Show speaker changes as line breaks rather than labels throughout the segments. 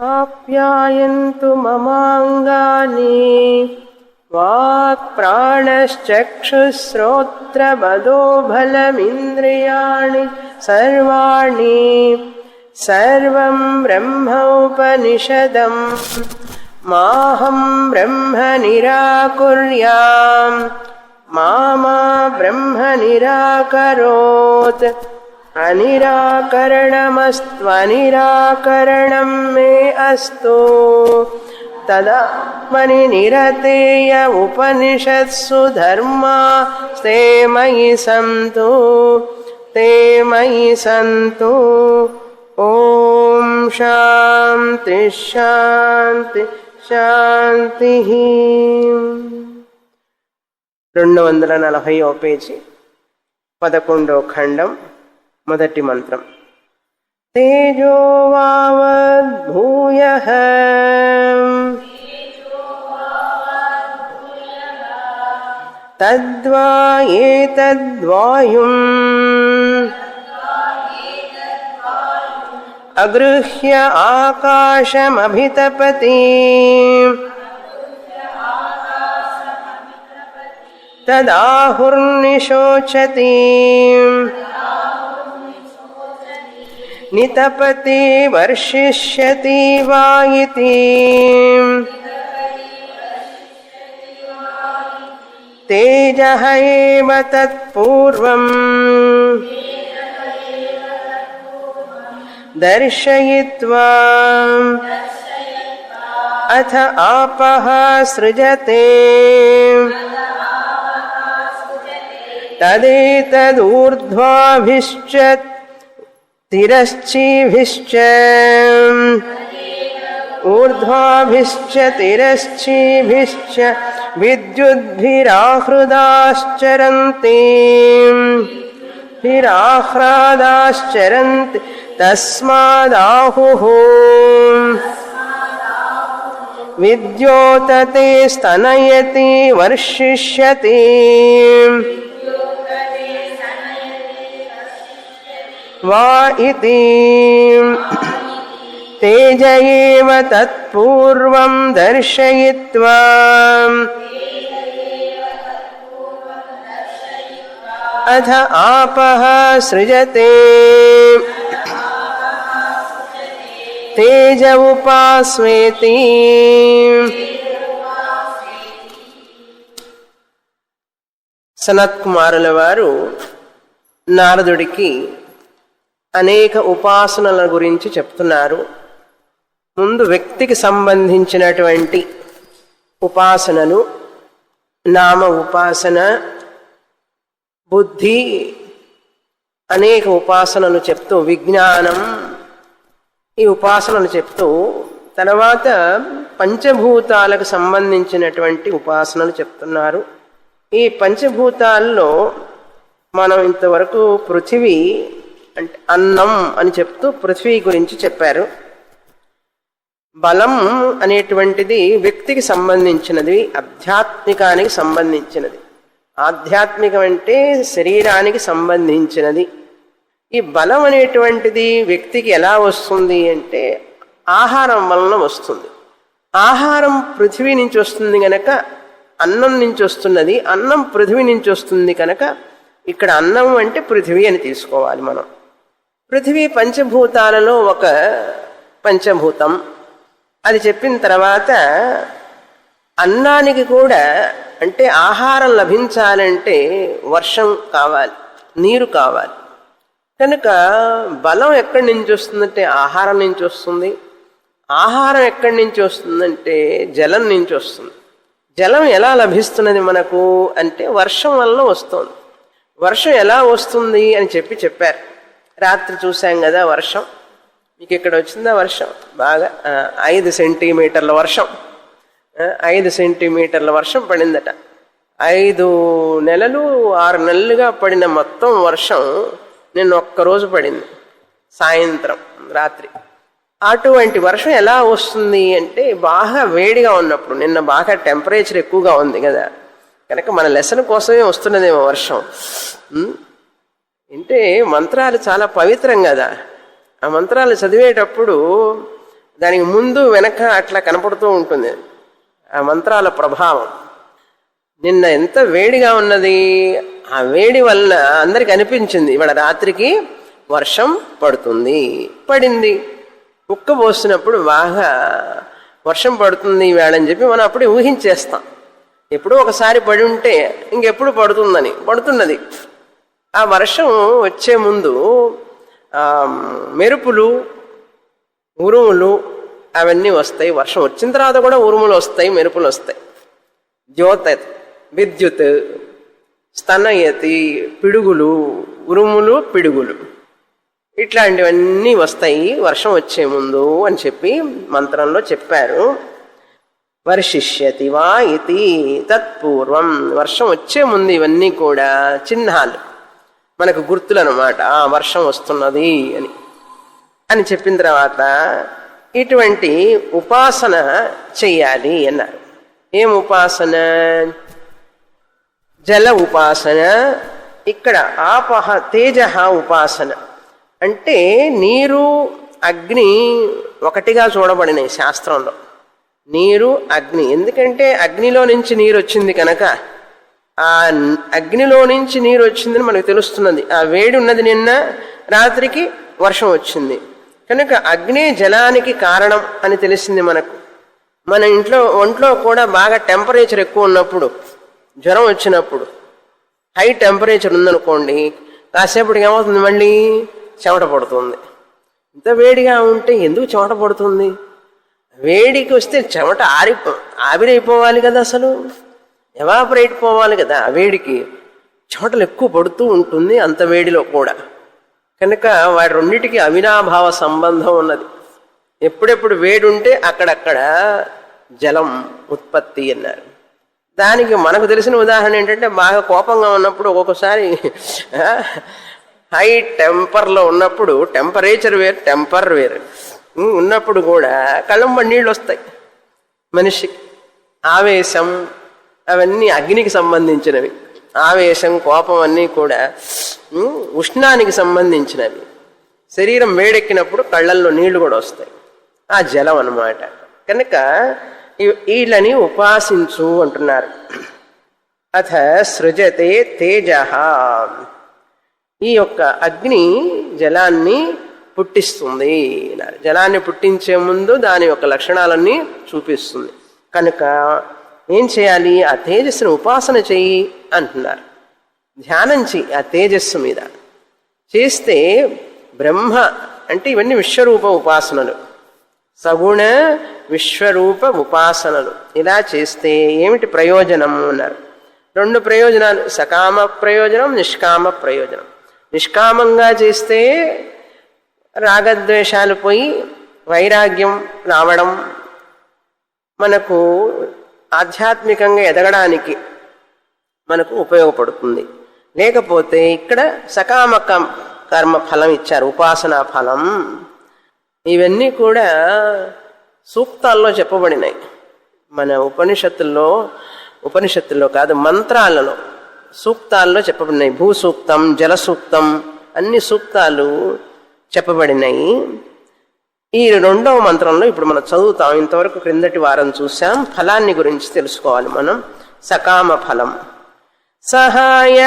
ఆప్యాయంతు మమాంగాని walk ప్రాణశ్చక్షుశ్రోత్రమదో బలమింద్రియాణి సర్వాణి సర్వం బ్రహ్మోపనిషదం మాహం బ్రహ్మ నిరాకుర్యాం మామా బ్రహ్మ నిరాకరోత్ అనిరాకరణమస్త్వనిరాకరణం మే అస్తు తదాత్మని నిరతేయ ఉపనిషత్సు ధర్మా తే మయి సంతు ఓం శాంతి శాంతి శాంతి 240వ పేజీ 11వ ఖండం మొదటి మంత్రం తేజో వావద్భూయః తద్వా ఏతద్వాయుం అగృహ్య ఆకాశమభితపతి తదాహుర్నిశోచతి నితపతి వర్షిష్యతి వా ఇతి తేజః ఏవ తత్పూర్వం దర్శయిత్వా అథ ఆపః సృజతే తదేతదూర్ధ్వాభిశ్చ తిరశ్చీభిశ్చ ఊర్ధ్వాభిశ్చ తిరశ్చీభిశ్చ విద్యుద్భిరాహృదాశ్చరంతి తస్మాదాహుః విద్యోతతే స్తనయతి వర్షిష్యతి వా ఇతి తేజ ఏవ తత్పూర్వం దర్శయిత్వా అథ ఆపః సృజతే తేజ ఉపాస్వేతి సనత్కుమారుల వారు నారదుడికి అనేక ఉపాసనల గురించి చెప్తున్నారు. ముందు వ్యక్తికి సంబంధించినటువంటి ఉపాసనలు, నామ ఉపాసన, బుద్ధి, అనేక ఉపాసనలు చెప్తూ విజ్ఞానం, ఈ ఉపాసనలు చెప్తూ తర్వాత పంచభూతాలకు సంబంధించినటువంటి ఉపాసనలు చెప్తున్నారు. ఈ పంచభూతాల్లో మనం ఇంతవరకు పృథివీ అంటే అన్నం అని చెప్తూ పృథ్వీ గురించి చెప్పారు. బలం అనేటువంటిది వ్యక్తికి సంబంధించినది, ఆధ్యాత్మికానికి సంబంధించినది. ఆధ్యాత్మికం అంటే శరీరానికి సంబంధించినది. ఈ బలం అనేటువంటిది వ్యక్తికి ఎలా వస్తుంది అంటే ఆహారం వలన వస్తుంది. ఆహారం పృథివీ నుంచి వస్తుంది కనుక అన్నం నుంచి వస్తున్నది, అన్నం పృథివీ నుంచి వస్తుంది కనుక ఇక్కడ అన్నం అంటే పృథివీ అని తీసుకోవాలి మనం. పృథివీ పంచభూతాలలో ఒక పంచభూతం. అది చెప్పిన తర్వాత అన్నానికి కూడా అంటే ఆహారం లభించాలంటే వర్షం కావాలి, నీరు కావాలి. కనుక బలం ఎక్కడి నుంచి వస్తుందంటే ఆహారం నుంచి వస్తుంది. ఆహారం ఎక్కడి నుంచి వస్తుందంటే జలం నుంచి వస్తుంది. జలం ఎలా లభిస్తున్నది మనకు అంటే వర్షం వల్ల వస్తుంది. వర్షం ఎలా వస్తుంది అని చెప్పారు. రాత్రి చూసాం కదా వర్షం. మీకు ఇక్కడ వచ్చిందా వర్షం? బాగా 5 సెంటీమీటర్ల వర్షం, 5 సెంటీమీటర్ల వర్షం పడిందట. 5 నెలలు 6 నెలలుగా పడిన మొత్తం వర్షం నిన్న ఒక్కరోజు పడింది, సాయంత్రం రాత్రి. అటువంటి వర్షం ఎలా వస్తుంది అంటే బాగా వేడిగా ఉన్నప్పుడు. నిన్న బాగా టెంపరేచర్ ఎక్కువగా ఉంది కదా, కనుక మన లెసన్ కోసమే వస్తున్నదేమో వర్షం. అంటే మంత్రాలు చాలా పవిత్రం కదా. ఆ మంత్రాలు చదివేటప్పుడు దానికి ముందు వెనక అట్లా కనపడుతూ ఉంటుంది ఆ మంత్రాల ప్రభావం. నిన్న ఎంత వేడిగా ఉన్నది, ఆ వేడి వల్ల అందరికి అనిపించింది ఇవాళ రాత్రికి వర్షం పడుతుంది. పడింది. ఉక్కబోసినప్పుడు బాగా వర్షం పడుతుంది ఈవేళ అని చెప్పి మనం అప్పుడే ఊహించేస్తాం. ఎప్పుడో ఒకసారి పడి ఉంటే ఇంకెప్పుడు పడుతుందని. పడుతున్నది. ఆ వర్షం వచ్చే ముందు మెరుపులు, ఉరుములు అవన్నీ వస్తాయి. వర్షం వచ్చిన తర్వాత కూడా ఉరుములు వస్తాయి, మెరుపులు వస్తాయి. జ్యోత, విద్యుత్, స్తనయతి, పిడుగులు, ఉరుములు, పిడుగులు ఇట్లాంటివన్నీ వస్తాయి వర్షం వచ్చే ముందు అని చెప్పి మంత్రంలో చెప్పారు. వర్షిష్యతి వా ఇతి తత్పూర్వం. వర్షం వచ్చే ముందు ఇవన్నీ కూడా చిహ్నాలు, మనకు గుర్తులు అన్నమాట. వర్షం వస్తున్నది అని చెప్పిన తర్వాత ఇటువంటి ఉపాసన చెయ్యాలి అన్నారు. ఏం ఉపాసన? జల ఉపాసన. ఇక్కడ ఆపహ తేజ ఉపాసన అంటే నీరు అగ్ని ఒకటిగా చూడబడినాయి శాస్త్రంలో. నీరు అగ్ని, ఎందుకంటే అగ్నిలో నుంచి నీరు వచ్చింది కనుక ఆ అగ్నిలో నుంచి నీరు వచ్చిందని మనకు తెలుస్తున్నది. ఆ వేడి ఉన్నది, నిన్న రాత్రికి వర్షం వచ్చింది కనుక అగ్నే జలానికి కారణం అని తెలిసింది మనకు. మన ఒంట్లో కూడా బాగా టెంపరేచర్ ఎక్కువ ఉన్నప్పుడు, జ్వరం వచ్చినప్పుడు హై టెంపరేచర్ ఉందనుకోండి, కాసేపటికి ఏమవుతుంది, మళ్ళీ చెమట పడుతుంది. ఇంత వేడిగా ఉంటే ఎందుకు చెమట పడుతుంది? వేడికి వస్తే చెమట ఆవిరైపోవాలి కదా, అసలు ఎవాపరేట్ పోవాలి కదా. ఆ వేడికి చెమటలు ఎక్కువ పడుతూ ఉంటుంది అంత వేడిలో కూడా. కనుక వాటి రెండింటికి అవినాభావ సంబంధం ఉన్నది. ఎప్పుడెప్పుడు వేడి ఉంటే అక్కడక్కడ జలం ఉత్పత్తి అన్నారు. దానికి మనకు తెలిసిన ఉదాహరణ ఏంటంటే, బాగా కోపంగా ఉన్నప్పుడు ఒక్కొక్కసారి హై టెంపర్లో ఉన్నప్పుడు, టెంపరేచర్ వేరు టెంపర్ వేరు ఉన్నప్పుడు కూడా కళ్ళంబడి నీళ్ళు వస్తాయి మనిషికి. ఆవేశం అవన్నీ అగ్నికి సంబంధించినవి. ఆవేశం, కోపం అన్నీ కూడా ఉష్ణానికి సంబంధించినవి. శరీరం వేడెక్కినప్పుడు కళ్ళల్లో నీళ్లు కూడా వస్తాయి. ఆ జలం అన్నమాట. కనుక వీళ్ళని ఉపాసించు అంటున్నారు. అథ సృజతే తేజ. ఈ యొక్క అగ్ని జలాన్ని పుట్టిస్తుంది. జలాన్ని పుట్టించే ముందు దాని యొక్క లక్షణాలన్నీ చూపిస్తుంది. కనుక ఏం చేయాలి? ఆ తేజస్సును ఉపాసన చెయ్యి అంటున్నారు. ధ్యానం చెయ్యి ఆ తేజస్సు మీద. చేస్తే బ్రహ్మ అంటే ఇవన్నీ విశ్వరూప ఉపాసనలు, సగుణ విశ్వరూప ఉపాసనలు. ఇలా చేస్తే ఏమిటి ప్రయోజనం అన్నారు. 2 ప్రయోజనాలు, సకామ ప్రయోజనం, నిష్కామ ప్రయోజనం. నిష్కామంగా చేస్తే రాగద్వేషాలు పోయి వైరాగ్యం రావడం, మనకు ఆధ్యాత్మికంగా ఎదగడానికి మనకు ఉపయోగపడుతుంది. లేకపోతే ఇక్కడ సకామ కర్మ ఫలం ఇచ్చారు, ఉపాసనా ఫలం. ఇవన్నీ కూడా సూక్తాల్లో చెప్పబడినాయి. మన ఉపనిషత్తుల్లో కాదు, మంత్రాలలో, సూక్తాల్లో చెప్పబడినాయి. భూసూక్తం, జల సూక్తం, అన్ని సూక్తాలు చెప్పబడినాయి. ఈ 2వ మంత్రంలో ఇప్పుడు మనం చదువుతాం. ఇంతవరకు క్రిందటి వారం చూసాం. ఫలాన్ని గురించి తెలుసుకోవాలి మనం. సకామ ఫలం. సహాయ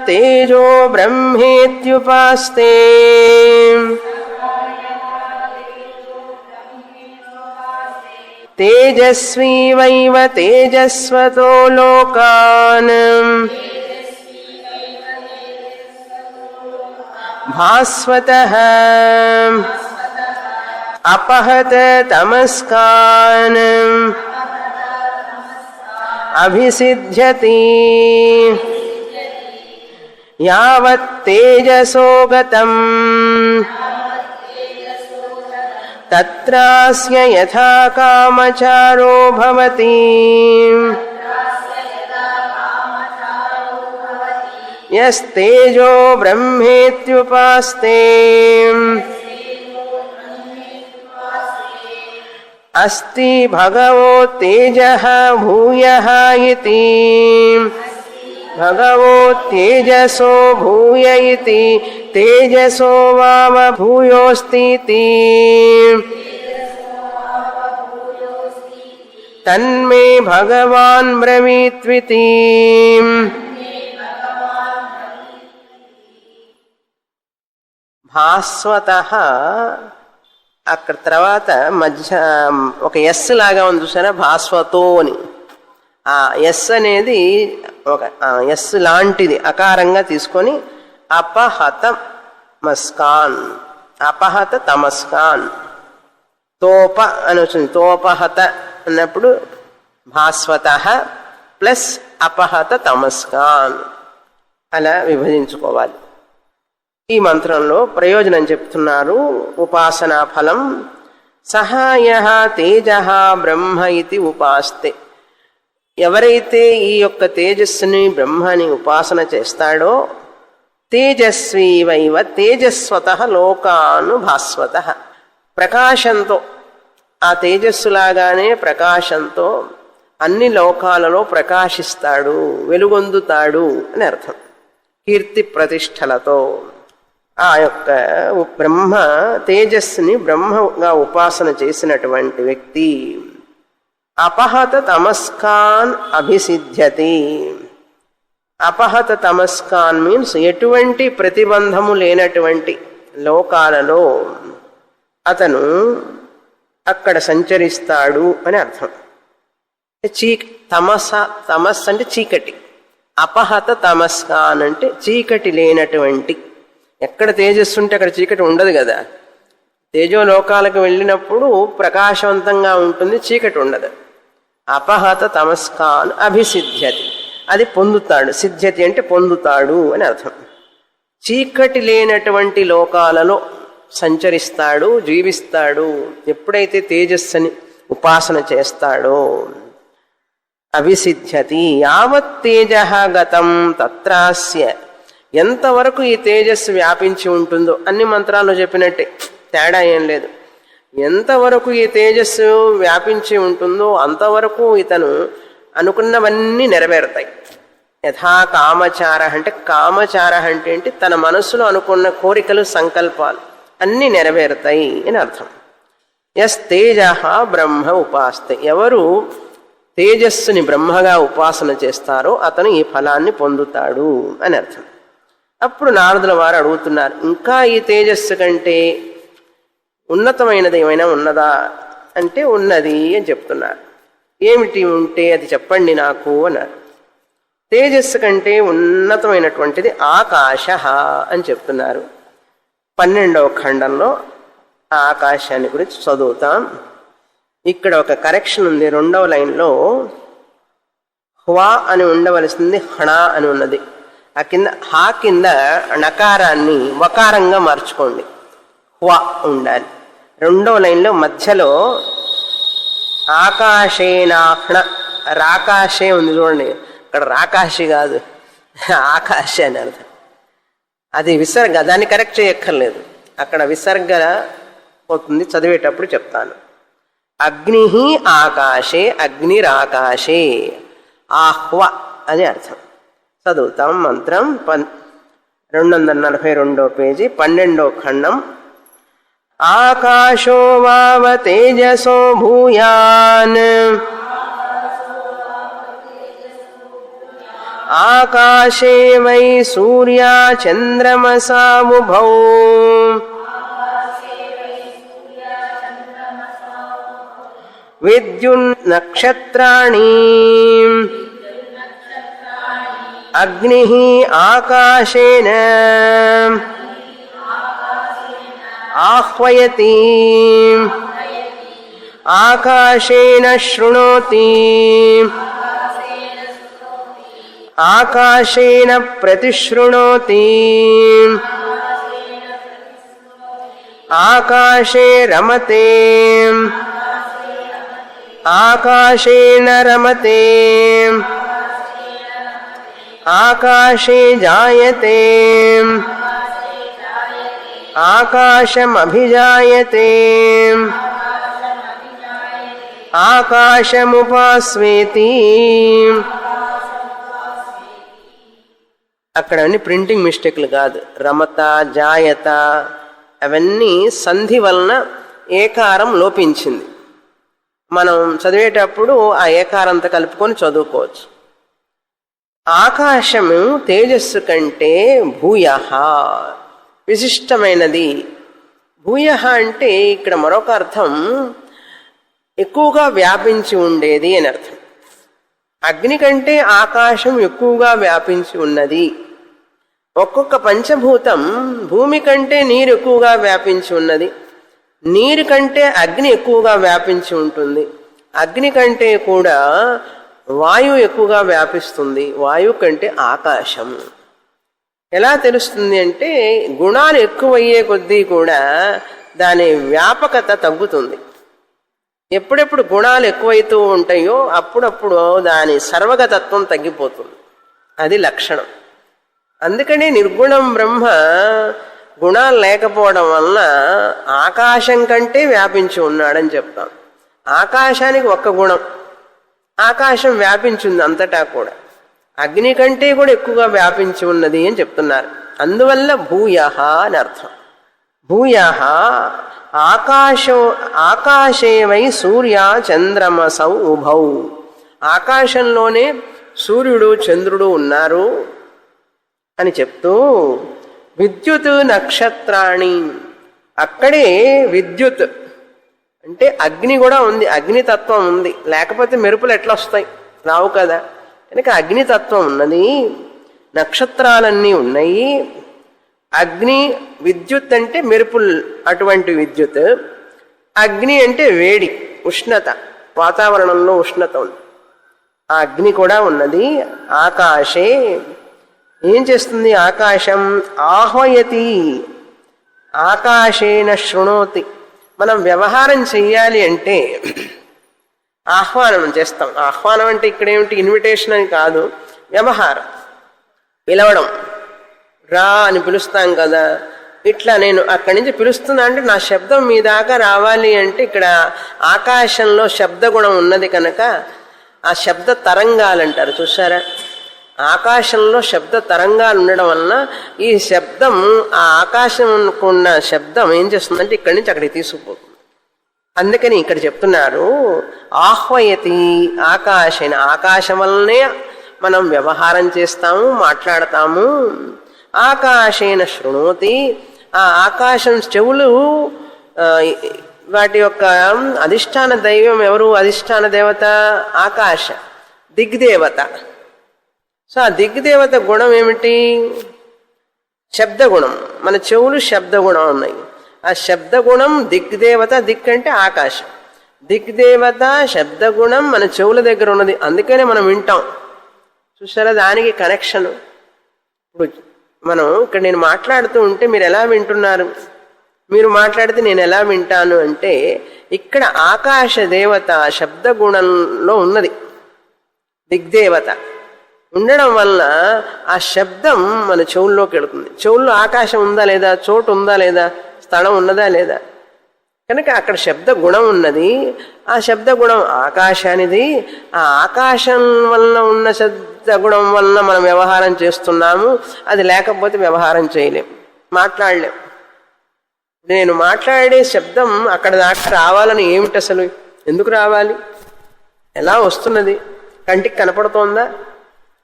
తేజో బ్రహ్మేత్యుపాస్తే తేజస్వీ వైవ తేజస్వతో లోకాన్ భాస్వతః అపహత తమస్కాన్ అభిసిద్ధ్యతి యావత్ తేజసో గతం తత్రాస్య యథా కామచారో భవతి. యస్తేజో బ్రహ్మేత్యుపాస్తే అస్తి భగవో తేజః భూయః ఇతి. భగవో తేజసో భూయ ఇతి తేజసో వామ భూయోస్తి. తన్మే భగవాన్ బ్రవీత్వితి. భాస్వతః అక్కడ తర్వాత మధ్య ఒక ఎస్ లాగా ఉంది చూసారా, భాస్వతో అని. ఆ ఎస్ అనేది ఒక ఎస్ లాంటిది అకారంగా తీసుకొని అపహత మస్కాన్, అపహత తమస్కాన్, తోప అని వచ్చింది. తోపహత అన్నప్పుడు భాస్వతః ప్లస్ అపహత తమస్కాన్ అలా విభజించుకోవాలి. ఈ మంత్రంలో ప్రయోజనం చెప్తున్నారు. ఉపాసనా ఫలం సహాయ తేజ బ్రహ్మ ఇది ఉపాస్తే. ఎవరైతే ఈ యొక్క తేజస్సుని బ్రహ్మని ఉపాసన చేస్తాడో తేజస్వీ వైవ తేజస్వత లోకాను భాస్వత. ప్రకాశంతో ఆ తేజస్సులాగానే ప్రకాశంతో అన్ని లోకాలలో ప్రకాశిస్తాడు, వెలుగొందుతాడు అని అర్థం. కీర్తి ప్రతిష్టలతో ఆ యొక్క బ్రహ్మ తేజస్సుని బ్రహ్మగా ఉపాసన చేసినటువంటి వ్యక్తి అపహత తమస్కాన్ అభిసిద్ధ్యతి. అపహత తమస్కాన్ మీన్స్ ఎటువంటి ప్రతిబంధము లేనటువంటి లోకాలలో అతను అక్కడ సంచరిస్తాడు అని అర్థం. తమస్ అంటే చీకటి, అపహత తమస్కాన్ అంటే చీకటి లేనటువంటి. ఎక్కడ తేజస్సు ఉంటే అక్కడ చీకటి ఉండదు కదా. తేజోలోకాలకు వెళ్ళినప్పుడు ప్రకాశవంతంగా ఉంటుంది, చీకటి ఉండదు. అపహత తమస్కాన్ అభిసిద్ధ్యతి, అది పొందుతాడు. సిద్ధ్యతి అంటే పొందుతాడు అని అర్థం. చీకటి లేనటువంటి లోకాలలో సంచరిస్తాడు, జీవిస్తాడు ఎప్పుడైతే తేజస్సుని ఉపాసన చేస్తాడో. అభిసిద్ధ్యతి యావత్ తేజ గతం తత్రాస్య. ఎంతవరకు ఈ తేజస్సు వ్యాపించి ఉంటుందో, అన్ని మంత్రాల్లో చెప్పినట్టే, తేడా ఏం లేదు. ఎంతవరకు ఈ తేజస్సు వ్యాపించి ఉంటుందో అంతవరకు ఇతను అనుకున్నవన్నీ నెరవేరుతాయి. యథా కామచార అంటే, కామచార అంటే ఏంటి? తన మనస్సులో అనుకున్న కోరికలు సంకల్పాలు అన్నీ నెరవేరుతాయి అని అర్థం. యస్ తేజ బ్రహ్మ ఉపాస్తే. ఎవరు తేజస్సుని బ్రహ్మగా ఉపాసన చేస్తారో అతను ఈ ఫలాన్ని పొందుతాడు అని అర్థం. అప్పుడు నారదుల వారు అడుగుతున్నారు, ఇంకా ఈ తేజస్సు కంటే ఉన్నతమైనది ఏమైనా ఉన్నదా అంటే ఉన్నది అని చెప్తున్నారు. ఏమిటి ఉంటే అది చెప్పండి నాకు అన్నారు. తేజస్సు కంటే ఉన్నతమైనటువంటిది ఆకాశ అని చెప్తున్నారు. 12వ ఖండంలో ఆ ఆకాశాన్ని గురించి చదువుతాం. ఇక్కడ ఒక కరెక్షన్ ఉంది. 2వ లైన్లో హ్వా అని ఉండవలసింది హణా అని ఉన్నది. ఆ కింద హా కింద నకారాన్ని వకారంగా మార్చుకోండి, హ్వా ఉండాలి. 2వ లైన్లో మధ్యలో ఆకాశేనాహ్ణ, రాకాశే ఉంది చూడండి. ఇక్కడ రాకాశి కాదు, ఆకాశ అని అర్థం. అది విసర్గ, దాన్ని కరెక్ట్ చేయక్కర్లేదు. అక్కడ విసర్గ పోతుంది, చదివేటప్పుడు చెప్తాను. అగ్ని ఆకాశే, అగ్నిరాకాశే, ఆహ్వ అని అర్థం. చదువుతాం మంత్రం. 242వ పేజీ 12వ ఖండం. ఆకాశో వావ తేజసో భూయాన్ ఆకాశే వై సూర్యా చంద్రమసాముభౌ విద్యున్నక్షత్రాణి అగ్ని ఆకాశేన ఆహ్వయతి ఆకాశేన శృణోతి ఆకాశేన ప్రతిశృణోతి ఆకాశే రమతే ఆకాశేన రమతే ఆకాశే జాయతే ఆకాశమభిజాయతే ఆకాశముపాస్వేతి. అక్కడ అన్ని ప్రింటింగ్ మిస్టేక్లు కాదు. రమత, జాయత అవన్నీ సంధి వలన ఏకారం లోపించింది. మనం చదివేటప్పుడు ఆ ఏకారంత కలుపుకొని చదువుకోవచ్చు. ఆకాశము తేజస్సు కంటే భూయః విశిష్టమైనది. భూయః అంటే ఇక్కడ మరొక అర్థం ఎక్కువగా వ్యాపించి ఉండేది అని అర్థం. అగ్ని కంటే ఆకాశం ఎక్కువగా వ్యాపించి ఉన్నది. ఒక్కొక్క పంచభూతం భూమి కంటే నీరు ఎక్కువగా వ్యాపించి ఉన్నది, నీరు కంటే అగ్ని ఎక్కువగా వ్యాపించి ఉంటుంది, అగ్ని కంటే కూడా వాయువు ఎక్కువగా వ్యాపిస్తుంది, వాయువు కంటే ఆకాశం. ఎలా తెలుస్తుంది అంటే గుణాలు ఎక్కువయ్యే కొద్దీ కూడా దాని వ్యాపకత తగ్గుతుంది. ఎప్పుడెప్పుడు గుణాలు ఎక్కువైతూ ఉంటాయో అప్పుడప్పుడు దాని సర్వగతత్వం తగ్గిపోతుంది. అది లక్షణం. అందుకనే నిర్గుణం బ్రహ్మ గుణాలు లేకపోవడం వలన ఆకాశం కంటే వ్యాపించి ఉన్నాడని చెప్తాం. ఆకాశానికి ఒక్క గుణం, ఆకాశం వ్యాపించింది అంతటా కూడా, అగ్ని కంటే కూడా ఎక్కువగా వ్యాపించి ఉన్నది అని చెప్తున్నారు. అందువల్ల భూయః అని అర్థం. భూయః ఆకాశే వై సూర్య చంద్రమసౌ ఉభౌ. ఆకాశంలోనే సూర్యుడు చంద్రుడు ఉన్నారు అని చెప్తూ విద్యుత్ నక్షత్రాణి, అక్కడే విద్యుత్ అంటే అగ్ని కూడా ఉంది, అగ్నితత్వం ఉంది. లేకపోతే మెరుపులు ఎట్లా వస్తాయి? రావు కదా. కనుక అగ్నితత్వం ఉన్నది, నక్షత్రాలన్నీ ఉన్నాయి. అగ్ని విద్యుత్ అంటే మెరుపులు, అటువంటి విద్యుత్. అగ్ని అంటే వేడి, ఉష్ణత, వాతావరణంలో ఉష్ణత ఉంది. ఆ అగ్ని కూడా ఉన్నది. ఆకాశే ఏం చేస్తుంది? ఆకాశం ఆహ్వయతి, ఆకాశేన శృణోతి. మనం వ్యవహారం చెయ్యాలి అంటే ఆహ్వానం చేస్తాం. ఆహ్వానం అంటే ఇక్కడ ఏమిటి? ఇన్విటేషన్ అని కాదు, వ్యవహారం, పిలవడం. రా అని పిలుస్తాం కదా. ఇట్లా నేను అక్కడి నుంచి పిలుస్తున్నా అంటే నా శబ్దం మీ దాకా రావాలి అంటే ఇక్కడ ఆకాశంలో శబ్దగుణం ఉన్నది కనుక ఆ శబ్ద తరంగాలంటారు. చూసారా? ఆకాశంలో శబ్ద తరంగాలు ఉండడం వలన ఈ శబ్దం, ఆ ఆకాశంకున్న శబ్దం ఏం చేస్తుందంటే ఇక్కడి నుంచి అక్కడికి తీసుకుపోతుంది. అందుకని ఇక్కడ చెప్తున్నారు ఆహ్వయతి ఆకాశేన. ఆకాశం వల్లనే మనం వ్యవహారం చేస్తాము, మాట్లాడతాము. ఆకాశేన శృణోతి, ఆ ఆకాశం చెవులు, వాటి యొక్క అధిష్టాన దైవం ఎవరు? అధిష్టాన దేవత ఆకాశ దిగ్దేవత. సో ఆ దిగ్దేవత గుణం ఏమిటి? శబ్దగుణం. మన చెవులు శబ్దగుణం ఉన్నాయి. ఆ శబ్దగుణం దిగ్దేవత, దిక్ అంటే ఆకాశం, దిగ్దేవత శబ్దగుణం మన చెవుల దగ్గర ఉన్నది. అందుకనే మనం వింటాం. చూసారా దానికి కనెక్షన్. ఇప్పుడు మనం ఇక్కడ నేను మాట్లాడుతూ ఉంటే మీరు ఎలా వింటున్నారు? మీరు మాట్లాడితే నేను ఎలా వింటాను అంటే ఇక్కడ ఆకాశ దేవత శబ్దగుణంలో ఉన్నది, దిగ్దేవత ఉండడం వల్ల ఆ శబ్దం మన చెవుల్లోకి వెళుతుంది. చెవుల్లో ఆకాశం ఉందా లేదా, చోటు ఉందా లేదా, స్థలం ఉన్నదా లేదా, కనుక అక్కడ శబ్ద గుణం ఉన్నది. ఆ శబ్ద గుణం ఆకాశానిది. ఆ ఆకాశం వలన ఉన్న శబ్ద గుణం వలన మనం వ్యవహారం చేస్తున్నాము. అది లేకపోతే వ్యవహారం చేయలేం, మాట్లాడలేం. నేను మాట్లాడే శబ్దం అక్కడ దాకా రావాలని ఏమిటి? అసలు ఎందుకు రావాలి? ఎలా వస్తున్నది? కంటికి కనపడుతోందా?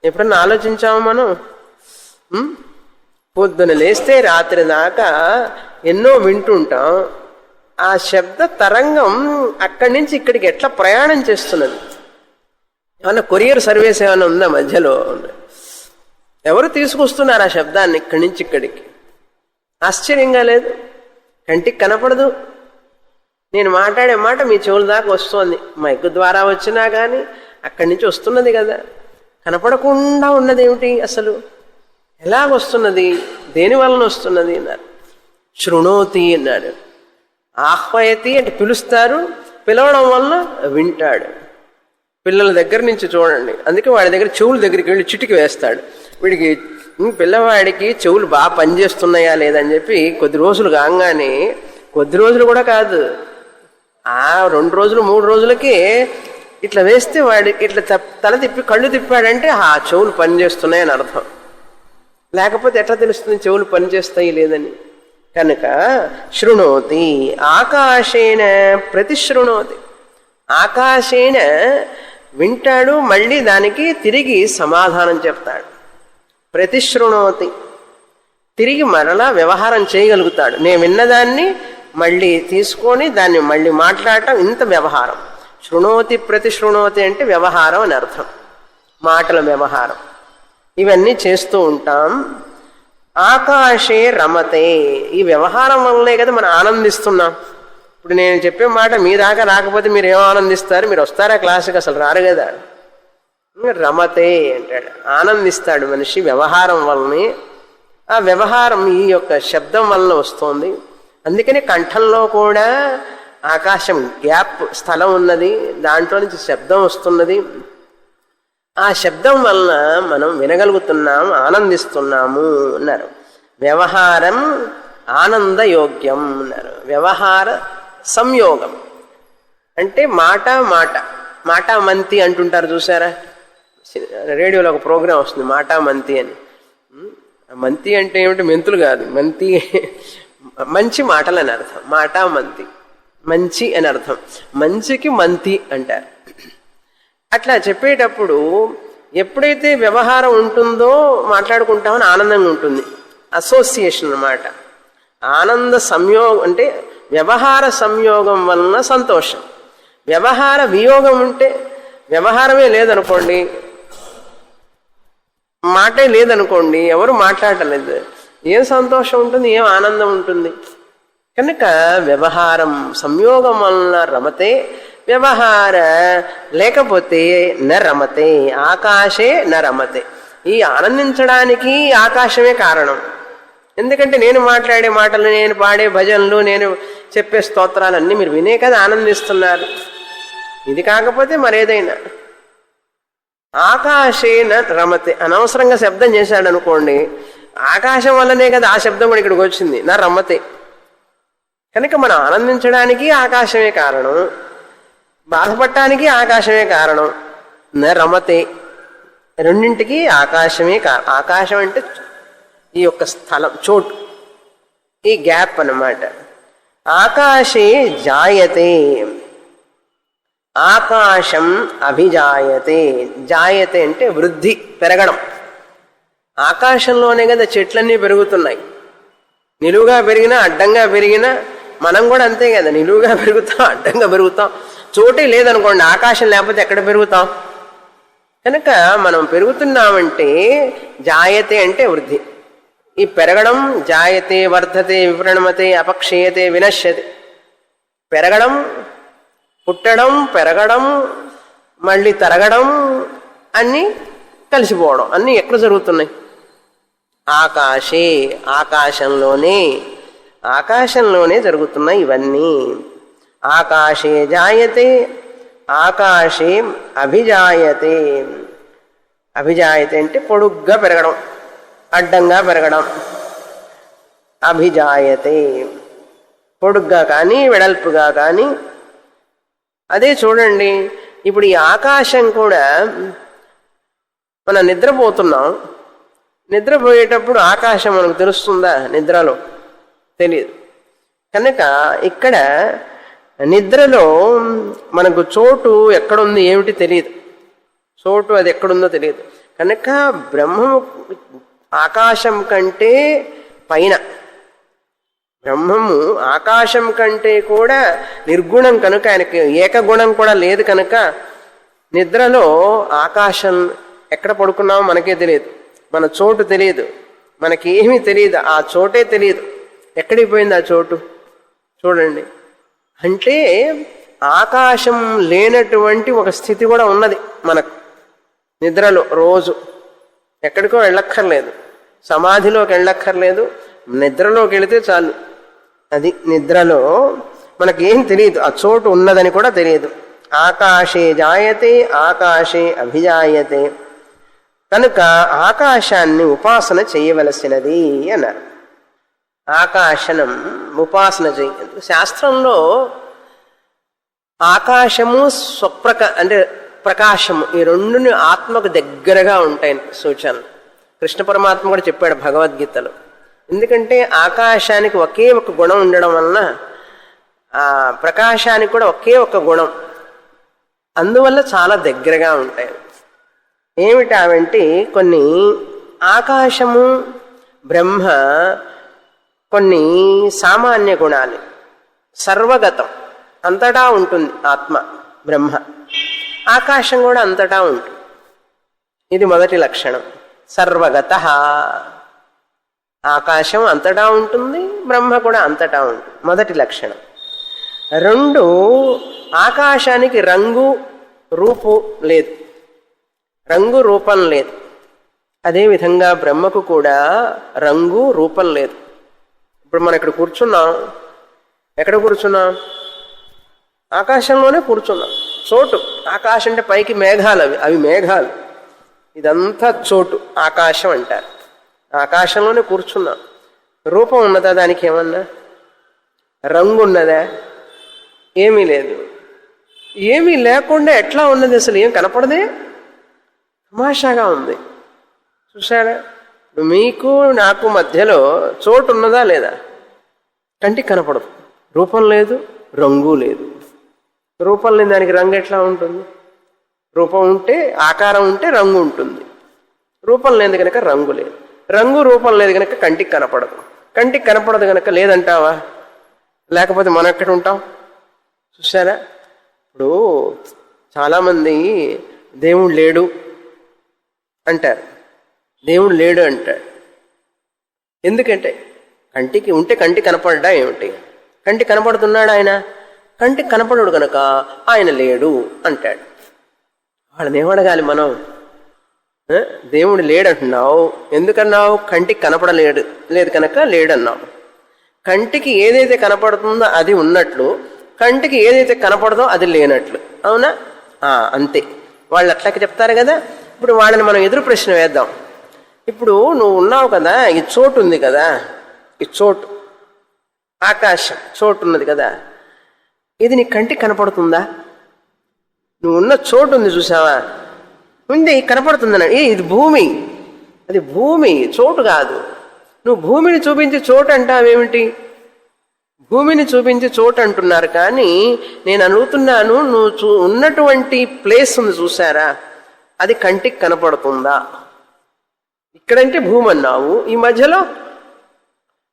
ఎప్పుడన్నా ఆలోచించాము మనం? పొద్దున లేస్తే రాత్రి దాకా ఎన్నో వింటుంటాం. ఆ శబ్ద తరంగం అక్కడి నుంచి ఇక్కడికి ఎట్లా ప్రయాణం చేస్తున్నది? ఏమన్నా కొరియర్ సర్వీస్ ఏమైనా ఉందా మధ్యలో? ఎవరు తీసుకొస్తున్నారు ఆ శబ్దాన్ని ఇక్కడి నుంచి ఇక్కడికి? ఆశ్చర్యంగా లేదు? కంటికి కనపడదు. నేను మాట్లాడే మాట మీ చెవుల దాకా వస్తుంది, మైకు ద్వారా వచ్చినా కానీ అక్కడి నుంచి వస్తున్నది కదా. కనపడకుండా ఉన్నది ఏమిటి అసలు? ఎలాగొస్తున్నది? దేని వలన వస్తున్నది అన్నారు. శృణోతి అన్నాడు. ఆహ్వయతి అంటే పిలుస్తారు, పిలవడం వలన వింటాడు. పిల్లల దగ్గర నుంచి చూడండి, అందుకే వాడి దగ్గర చెవుల దగ్గరికి వెళ్ళి చిటికి వేస్తాడు. వీడికి పిల్లవాడికి చెవులు బాగా పనిచేస్తున్నాయా లేదని చెప్పి కొద్ది రోజులు కాగానే, కొద్ది రోజులు కూడా కాదు, 2 రోజులు 3 రోజులకే ఇట్లా వేస్తే వాడికి ఇట్లా తల తిప్పి కళ్ళు తిప్పాడంటే ఆ చెవులు పనిచేస్తున్నాయని అర్థం. లేకపోతే ఎట్లా తెలుస్తుంది చెవులు పనిచేస్తాయి లేదని? కనుక శృణోతి ఆకాశేన ప్రతిశృణోతి, ఆకాశేన వింటాడు, మళ్ళీ దానికి తిరిగి సమాధానం చెప్తాడు. ప్రతిశృణోతి, తిరిగి మరలా వ్యవహారం చేయగలుగుతాడు. నేను విన్నదాన్ని మళ్ళీ తీసుకొని దాన్ని మళ్ళీ మాట్లాడటం, ఇంత వ్యవహారం. శృణోతి ప్రతిశృణోతి అంటే వ్యవహారం అని అర్థం, మాటల వ్యవహారం. ఇవన్నీ చేస్తూ ఉంటాం. ఆకాశే రమతే, ఈ వ్యవహారం వల్లనే కదా మనం ఆనందిస్తున్నాం. ఇప్పుడు నేను చెప్పే మాట మీ దాకా రాకపోతే మీరు ఏమో ఆనందిస్తారు? మీరు వస్తారా క్లాసుకి? అసలు రారు కదా. రమతే అంటాడు, ఆనందిస్తాడు మనిషి వ్యవహారం వల్లనే. ఆ వ్యవహారం ఈ యొక్క శబ్దం వలన వస్తుంది. అందుకని కంఠంలో కూడా ఆకాశం గ్యాప్ స్థలం ఉన్నది, దాంట్లో నుంచి శబ్దం వస్తున్నది. ఆ శబ్దం వలన మనం వినగలుగుతున్నాం, ఆనందిస్తున్నాము అన్నారు. వ్యవహారం ఆనందయోగ్యం అన్నారు. వ్యవహార సంయోగం అంటే మాట మాట మాటా మంతి అంటుంటారు చూసారా, రేడియోలో ఒక ప్రోగ్రాం వస్తుంది మాటా మంతి అని. మంతి అంటే ఏమిటి? మెంతులు కాదు, మంతి మంచి మాటలు అని అర్థం. మాటా మంతి మంచి అని అర్థం, మంచికి మంతి అంటారు. అట్లా చెప్పేటప్పుడు ఎప్పుడైతే వ్యవహారం ఉంటుందో మాట్లాడుకుంటామని ఆనందంగా ఉంటుంది. అసోసియేషన్ అన్నమాట. ఆనంద సంయోగం అంటే వ్యవహార సంయోగం వలన సంతోషం. వ్యవహార వియోగం ఉంటే, వ్యవహారమే లేదనుకోండి, మాటే లేదనుకోండి, ఎవరు మాట్లాడలేదు, ఏం సంతోషం ఉంటుంది, ఏం ఆనందం ఉంటుంది? కనుక వ్యవహారం సంయోగం వలన రమతే, వ్యవహార లేకపోతే న రమతే, ఆకాశే న రమతే. ఈ ఆనందించడానికి ఆకాశమే కారణం. ఎందుకంటే నేను మాట్లాడే మాటలు, నేను పాడే భజనలు, నేను చెప్పే స్తోత్రాలన్నీ మీరు వినే కదా ఆనందిస్తున్నారు. ఇది కాకపోతే మరేదైనా. ఆకాశేన రమతే, అనవసరంగా శబ్దం చేశాడు అనుకోండి, ఆకాశం వల్లనే కదా ఆ శబ్దం కూడా ఇక్కడికి వచ్చింది, నా రమతే. కనుక మనం ఆనందించడానికి ఆకాశమే కారణం, బాధపడటానికి ఆకాశమే కారణం. న రమతే, రెండింటికి ఆకాశమే కారణం. ఆకాశం అంటే ఈ యొక్క స్థలం, చోటు, ఈ గ్యాప్ అన్నమాట. ఆకాశే జాయతే, ఆకాశం అభిజాయతే. జాయతే అంటే వృద్ధి, పెరగడం. ఆకాశంలోనే కదా చెట్లన్నీ పెరుగుతున్నాయి. నిలువుగా పెరిగినా అడ్డంగా పెరిగినా మనం కూడా అంతే కదా, నిలువుగా పెరుగుతాం, అడ్డంగా పెరుగుతాం. చోటే లేదనుకోండి, ఆకాశం లేకపోతే ఎక్కడ పెరుగుతాం? కనుక మనం పెరుగుతున్నామంటే జాయతే అంటే వృద్ధి. ఈ పెరగడం జాయతే, వర్ధతే, విప్రణమతే, అపక్షయతే, వినశ్యతే. పెరగడం, పుట్టడం, పెరగడం, మళ్ళీ తరగడం, అన్నీ కలిసిపోవడం, అన్నీ ఎక్కడ జరుగుతున్నాయి? ఆకాశే, ఆకాశంలోనే, ఆకాశంలోనే జరుగుతున్నాయి ఇవన్నీ. ఆకాశే జాయతే, ఆకాశే అభిజాయతే. అభిజాయతే అంటే పొడుగ్గా పెరగడం, అడ్డంగా పెరగడం. అభిజాయతే పొడుగ్గా కానీ వెడల్పుగా కానీ. అదే చూడండి, ఇప్పుడు ఈ ఆకాశం కూడా మనం నిద్రపోతున్నాం. నిద్రపోయేటప్పుడు ఆకాశం మనకు తెలుస్తుందా? నిద్రలో తెలియదు. కనుక ఇక్కడ నిద్రలో మనకు చోటు ఎక్కడుంది ఏమిటి తెలియదు, చోటు అది ఎక్కడుందో తెలియదు. కనుక బ్రహ్మము ఆకాశం కంటే పైన, బ్రహ్మము ఆకాశం కంటే కూడా నిర్గుణం కనుక, ఆయనకి ఏకగుణం కూడా లేదు కనుక నిద్రలో ఆకాశం ఎక్కడ పడుకున్నామో మనకే తెలియదు, మన చోటు తెలియదు, మనకి ఏమీ తెలియదు, ఆ చోటే తెలియదు. ఎక్కడికి పోయింది ఆ చోటు? చూడండి. అంటే ఆకాశం లేనటువంటి ఒక స్థితి కూడా ఉన్నది మనకు నిద్రలో. రోజు ఎక్కడికో వెళ్ళక్కర్లేదు, సమాధిలోకి వెళ్ళక్కర్లేదు, నిద్రలోకి వెళితే చాలు. అది నిద్రలో మనకేం తెలియదు, ఆ చోటు ఉన్నదని కూడా తెలియదు. ఆకాశే జాయతే, ఆకాశే అభిజాయతే. కనుక ఆకాశాన్ని ఉపాసన చేయవలసినది అన్నారు. ఆకాశనం ఉపాసన చేయ. శాస్త్రంలో ఆకాశము అంటే ప్రకాశము, ఈ రెండుని ఆత్మకు దగ్గరగా ఉంటాయి సూచనలు. కృష్ణ పరమాత్మ కూడా చెప్పాడు భగవద్గీతలో. ఎందుకంటే ఆకాశానికి ఒకే ఒక గుణం ఉండడం వలన ఆ ప్రకాశానికి కూడా ఒకే ఒక గుణం, అందువల్ల చాలా దగ్గరగా ఉంటాయి. ఏమిటావంటే కొన్ని ఆకాశము బ్రహ్మ కొన్ని సామాన్య గుణాలు, సర్వగతం అంతటా ఉంటుంది ఆత్మ బ్రహ్మ, ఆకాశం కూడా అంతటా ఉంటుంది. ఇది మొదటి లక్షణం, సర్వగత. ఆకాశం అంతటా ఉంటుంది, బ్రహ్మ కూడా అంతటా ఉంటుంది, మొదటి లక్షణం. రెండు, ఆకాశానికి రంగు రూపు లేదు, రంగు రూపం లేదు. అదేవిధంగా బ్రహ్మకు కూడా రంగు రూపం లేదు. ఇప్పుడు మనం ఇక్కడ కూర్చున్నాం, ఎక్కడ కూర్చున్నాం? ఆకాశంలోనే కూర్చున్నాం. చోటు ఆకాశం అంటే పైకి మేఘాలు, అవి మేఘాలు, ఇదంతా చోటు ఆకాశం అంటారు. ఆకాశంలోనే కూర్చున్నాం. రూపం ఉన్నదా దానికి? ఏమన్నా రంగు ఉన్నదా? ఏమీ లేదు. ఏమీ లేకుండా ఎట్లా ఉన్నది? అసలు ఏం కనపడదే, తమాషాగా ఉంది. చూసారా? మీకు నాకు మధ్యలో చోటు ఉన్నదా లేదా? కంటికి కనపడదు. రూపం లేదు, రంగు లేదు. రూపం లేని దానికి రంగు ఎట్లా ఉంటుంది? రూపం ఉంటే, ఆకారం ఉంటే రంగు ఉంటుంది. రూపం లేదు కనుక రంగు లేదు. రంగు రూపం లేదు కనుక కంటికి కనపడదు. కంటికి కనపడదు కనుక లేదంటావా? లేకపోతే మనం ఎక్కడ ఉంటాం? చూసారా? ఇప్పుడు చాలామంది దేవుడు లేడు అంటారు. దేవుడు లేడు అంటాడు. ఎందుకంటే కంటికి ఉంటే కంటికి కనపడ్డా ఏమిటి? కంటికి కనపడుతున్నాడు ఆయన, కంటికి కనపడడు కనుక ఆయన లేడు అంటాడు. వాళ్ళని ఏమడగాలి మనం? దేవుడు లేడంటున్నావు, ఎందుకన్నావు? కంటికి కనపడలేడు లేదు కనుక లేడన్నావు. కంటికి ఏదైతే కనపడుతుందో అది ఉన్నట్లు, కంటికి ఏదైతే కనపడదో అది లేనట్లు. అవునా? అంతే. వాళ్ళు అట్లాగే చెప్తారు కదా. ఇప్పుడు వాళ్ళని మనం ఎదురు ప్రశ్న వేద్దాం. ఇప్పుడు నువ్వు ఉన్నావు కదా, ఈ చోటు ఉంది కదా, ఈ చోటు ఆకాశం చోటు ఉన్నది కదా, ఇది నీ కంటికి కనపడుతుందా? నువ్వు ఉన్న చోటు ఉంది చూసావా, ఉంది, కనపడుతుందన్నాడు. ఇది భూమి, అది భూమి, చోటు కాదు. నువ్వు భూమిని చూపించి చోటు అంటావేమిటి? భూమిని చూపించి చోటు అంటున్నారు, కానీ నేను అడుగుతున్నాను, నువ్వు ఉన్నటువంటి ప్లేస్ ఉంది చూసారా, అది కంటికి కనపడుతుందా? ఇక్కడంటే భూమి అన్నావు, ఈ మధ్యలో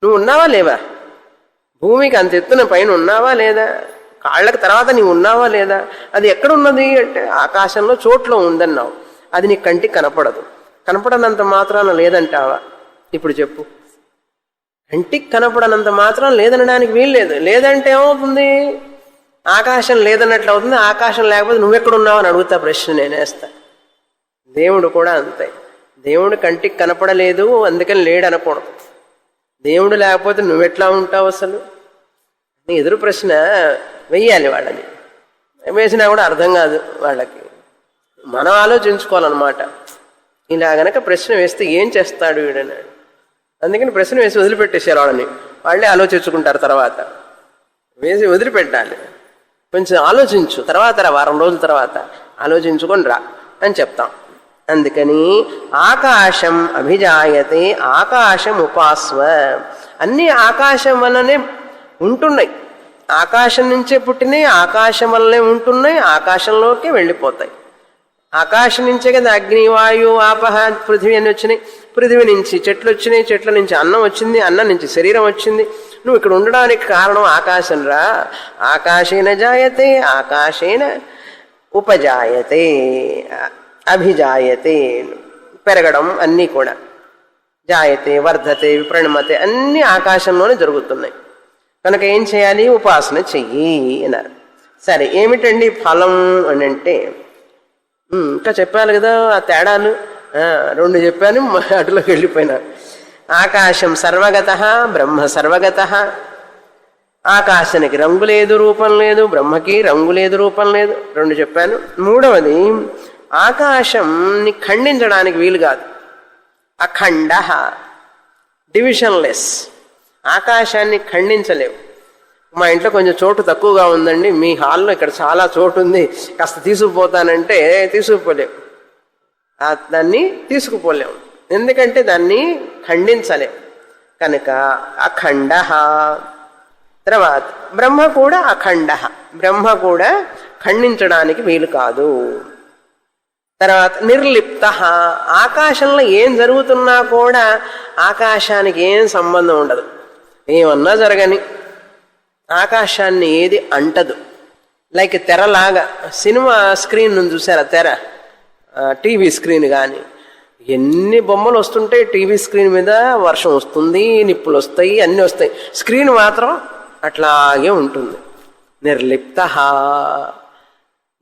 నువ్వు ఉన్నావా లేవా? భూమికి అంత ఎత్తున పైన ఉన్నావా లేదా? కాళ్ళకి తర్వాత నీవు ఉన్నావా లేదా? అది ఎక్కడున్నది అంటే ఆకాశంలో చోట్లో ఉందన్నావు. అది నీ కంటికి కనపడదు. కనపడనంత మాత్రాన లేదంటావా? ఇప్పుడు చెప్పు. కంటికి కనపడనంత మాత్రం లేదనడానికి వీల్లేదు. లేదంటే ఏమవుతుంది? ఆకాశం లేదన్నట్లు అవుతుంది. ఆకాశం లేకపోతే నువ్వెక్కడున్నావు అని అడుగుతా ప్రశ్న నేనేస్తా. దేవుడు కూడా అంతే. దేవుడు కంటికి కనపడలేదు అందుకని లేడు అనకూడదు. దేవుడు లేకపోతే నువ్వెట్లా ఉంటావు అసలు? నీ ఎదురు ప్రశ్న వెయ్యాలి. వాళ్ళని వేసినా కూడా అర్థం కాదు వాళ్ళకి. మనం ఆలోచించుకోవాలన్నమాట. ఇలా గనక ప్రశ్న వేస్తే ఏం చేస్తాడు వీడన్నాడు. అందుకని ప్రశ్న వేసి వదిలిపెట్టేసారు వాళ్ళని. వాళ్ళే ఆలోచించుకుంటారు. తర్వాత వేసి వదిలిపెట్టాలి. కొంచెం ఆలోచించు, తర్వాత వారం రోజుల తర్వాత ఆలోచించుకొని రా అని చెప్తాం. అందుకని ఆకాశం అభిజాయతే ఆకాశం ఉపాస్వ. అన్నీ ఆకాశం వల్లనే ఉంటున్నాయి. ఆకాశం నుంచే పుట్టినాయి, ఆకాశం వల్లనే ఉంటున్నాయి, ఆకాశంలోకి వెళ్ళిపోతాయి. ఆకాశం నుంచే కదా అగ్ని, వాయు, ఆపహ, పృథివీ అని వచ్చినాయి. పృథివీ నుంచి చెట్లు వచ్చినాయి, చెట్ల నుంచి అన్నం వచ్చింది, అన్నం నుంచి శరీరం వచ్చింది. నువ్వు ఇక్కడ ఉండడానికి కారణం ఆకాశం రా. ఆకాశేన జాయతే ఆకాశేన ఉపజాయతే అభిజాయతే. పెరగడం అన్నీ కూడా జాయతే వర్ధతే విప్రణమతే అన్నీ ఆకాశంలోనే జరుగుతున్నాయి. కనుక ఏం చేయాలి? ఉపాసన చెయ్యి అన్నారు. సరే, ఏమిటండి ఫలం అని అంటే ఇంకా చెప్పాలి కదా ఆ తేడాలు. 2 చెప్పాను, అటులోకి వెళ్ళిపోయినా. ఆకాశం సర్వగత, బ్రహ్మ సర్వగత. ఆకాశానికి రంగు లేదు, రూపం లేదు, బ్రహ్మకి రంగు లేదు, రూపం లేదు. 2 చెప్పాను. 3వది, ఆకాశంని ఖండించడానికి వీలు కాదు. అఖండ, డివిజన్లెస్. ఆకాశాన్ని ఖండించలేవు. మా ఇంట్లో కొంచెం చోటు తక్కువగా ఉందండి, మీ హాల్లో ఇక్కడ చాలా చోటు ఉంది, కాస్త తీసుకుపోతానంటే తీసుకుపోలేవు. దాన్ని తీసుకుపోలేము, ఎందుకంటే దాన్ని ఖండించలేము. కనుక అఖండ. తర్వాత బ్రహ్మ కూడా అఖండ, బ్రహ్మ కూడా ఖండించడానికి వీలు కాదు. తర్వాత నిర్లిప్త, ఆకాశంలో ఏం జరుగుతున్నా కూడా ఆకాశానికి ఏం సంబంధం ఉండదు. ఏమన్నా జరగని ఆకాశాన్ని ఏది అంటదు. లైక్ తెరలాగా, సినిమా స్క్రీన్ నుంచి చూసారా, తెర, టీవీ స్క్రీన్ కానీ ఎన్ని బొమ్మలు వస్తుంటాయి టీవీ స్క్రీన్ మీద, వర్షం వస్తుంది, నిప్పులు వస్తాయి, అన్నీ వస్తాయి, స్క్రీన్ మాత్రం అట్లాగే ఉంటుంది. నిర్లిప్త,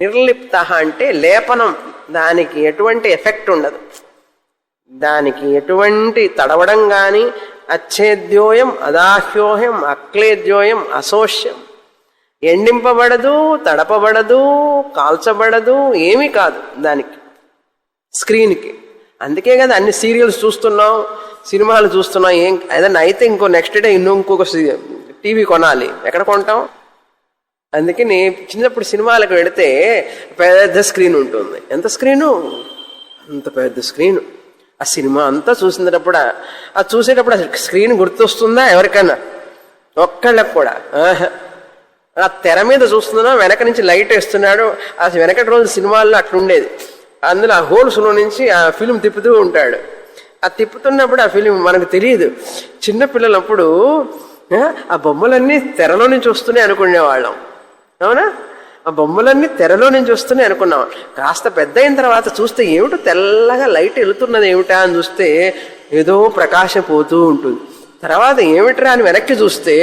నిర్లిప్త అంటే లేపనం, దానికి ఎటువంటి ఎఫెక్ట్ ఉండదు, దానికి ఎటువంటి తడవడం కానీ, అచ్ఛేద్యోయం అదాహ్యోహం అక్లేద్యోయం అశోష్యం, ఎండింపబడదు, తడపబడదు, కాల్చబడదు, ఏమీ కాదు దానికి, స్క్రీన్కి. అందుకే కదా అన్ని సీరియల్స్ చూస్తున్నాం, సినిమాలు చూస్తున్నాం. ఏం ఏదన్నా అయితే ఇంకో నెక్స్ట్ డే ఇంకొక టీవీ కొనాలి, ఎక్కడ కొంటాం? అందుకే చిన్నప్పుడు సినిమాలకు వెళితే పెద్ద స్క్రీన్ ఉంటుంది. ఎంత స్క్రీను? అంత పెద్ద స్క్రీను. ఆ సినిమా అంతా చూసినప్పుడు, అది చూసేటప్పుడు స్క్రీన్ గుర్తొస్తుందా ఎవరికైనా? ఒక్కళ్ళకు కూడా. ఆ తెర మీద చూస్తున్నా, వెనక నుంచి లైట్ వేస్తున్నాడు. ఆ వెనకటి రోజు సినిమాల్లో అట్లుండేది. అందులో ఆ హోల్స్లో నుంచి ఆ ఫిలిం తిప్పుతూ ఉంటాడు. ఆ తిప్పుతున్నప్పుడు ఆ ఫిలిం మనకు తెలియదు. చిన్నపిల్లలప్పుడు ఆ బొమ్మలన్నీ తెరలో నుంచి వస్తున్నాయి అనుకునేవాళ్ళం, అవునా? ఆ బొమ్మలన్నీ తెరలో నుంచి వస్తున్నాయి అనుకున్నాం. కాస్త పెద్ద అయిన తర్వాత చూస్తే ఏమిటో తెల్లగా లైట్ వెళుతున్నది ఏమిటా అని చూస్తే ఏదో ప్రకాశం పోతూ ఉంటుంది. తర్వాత ఏమిట్రా అని వెనక్కి చూస్తే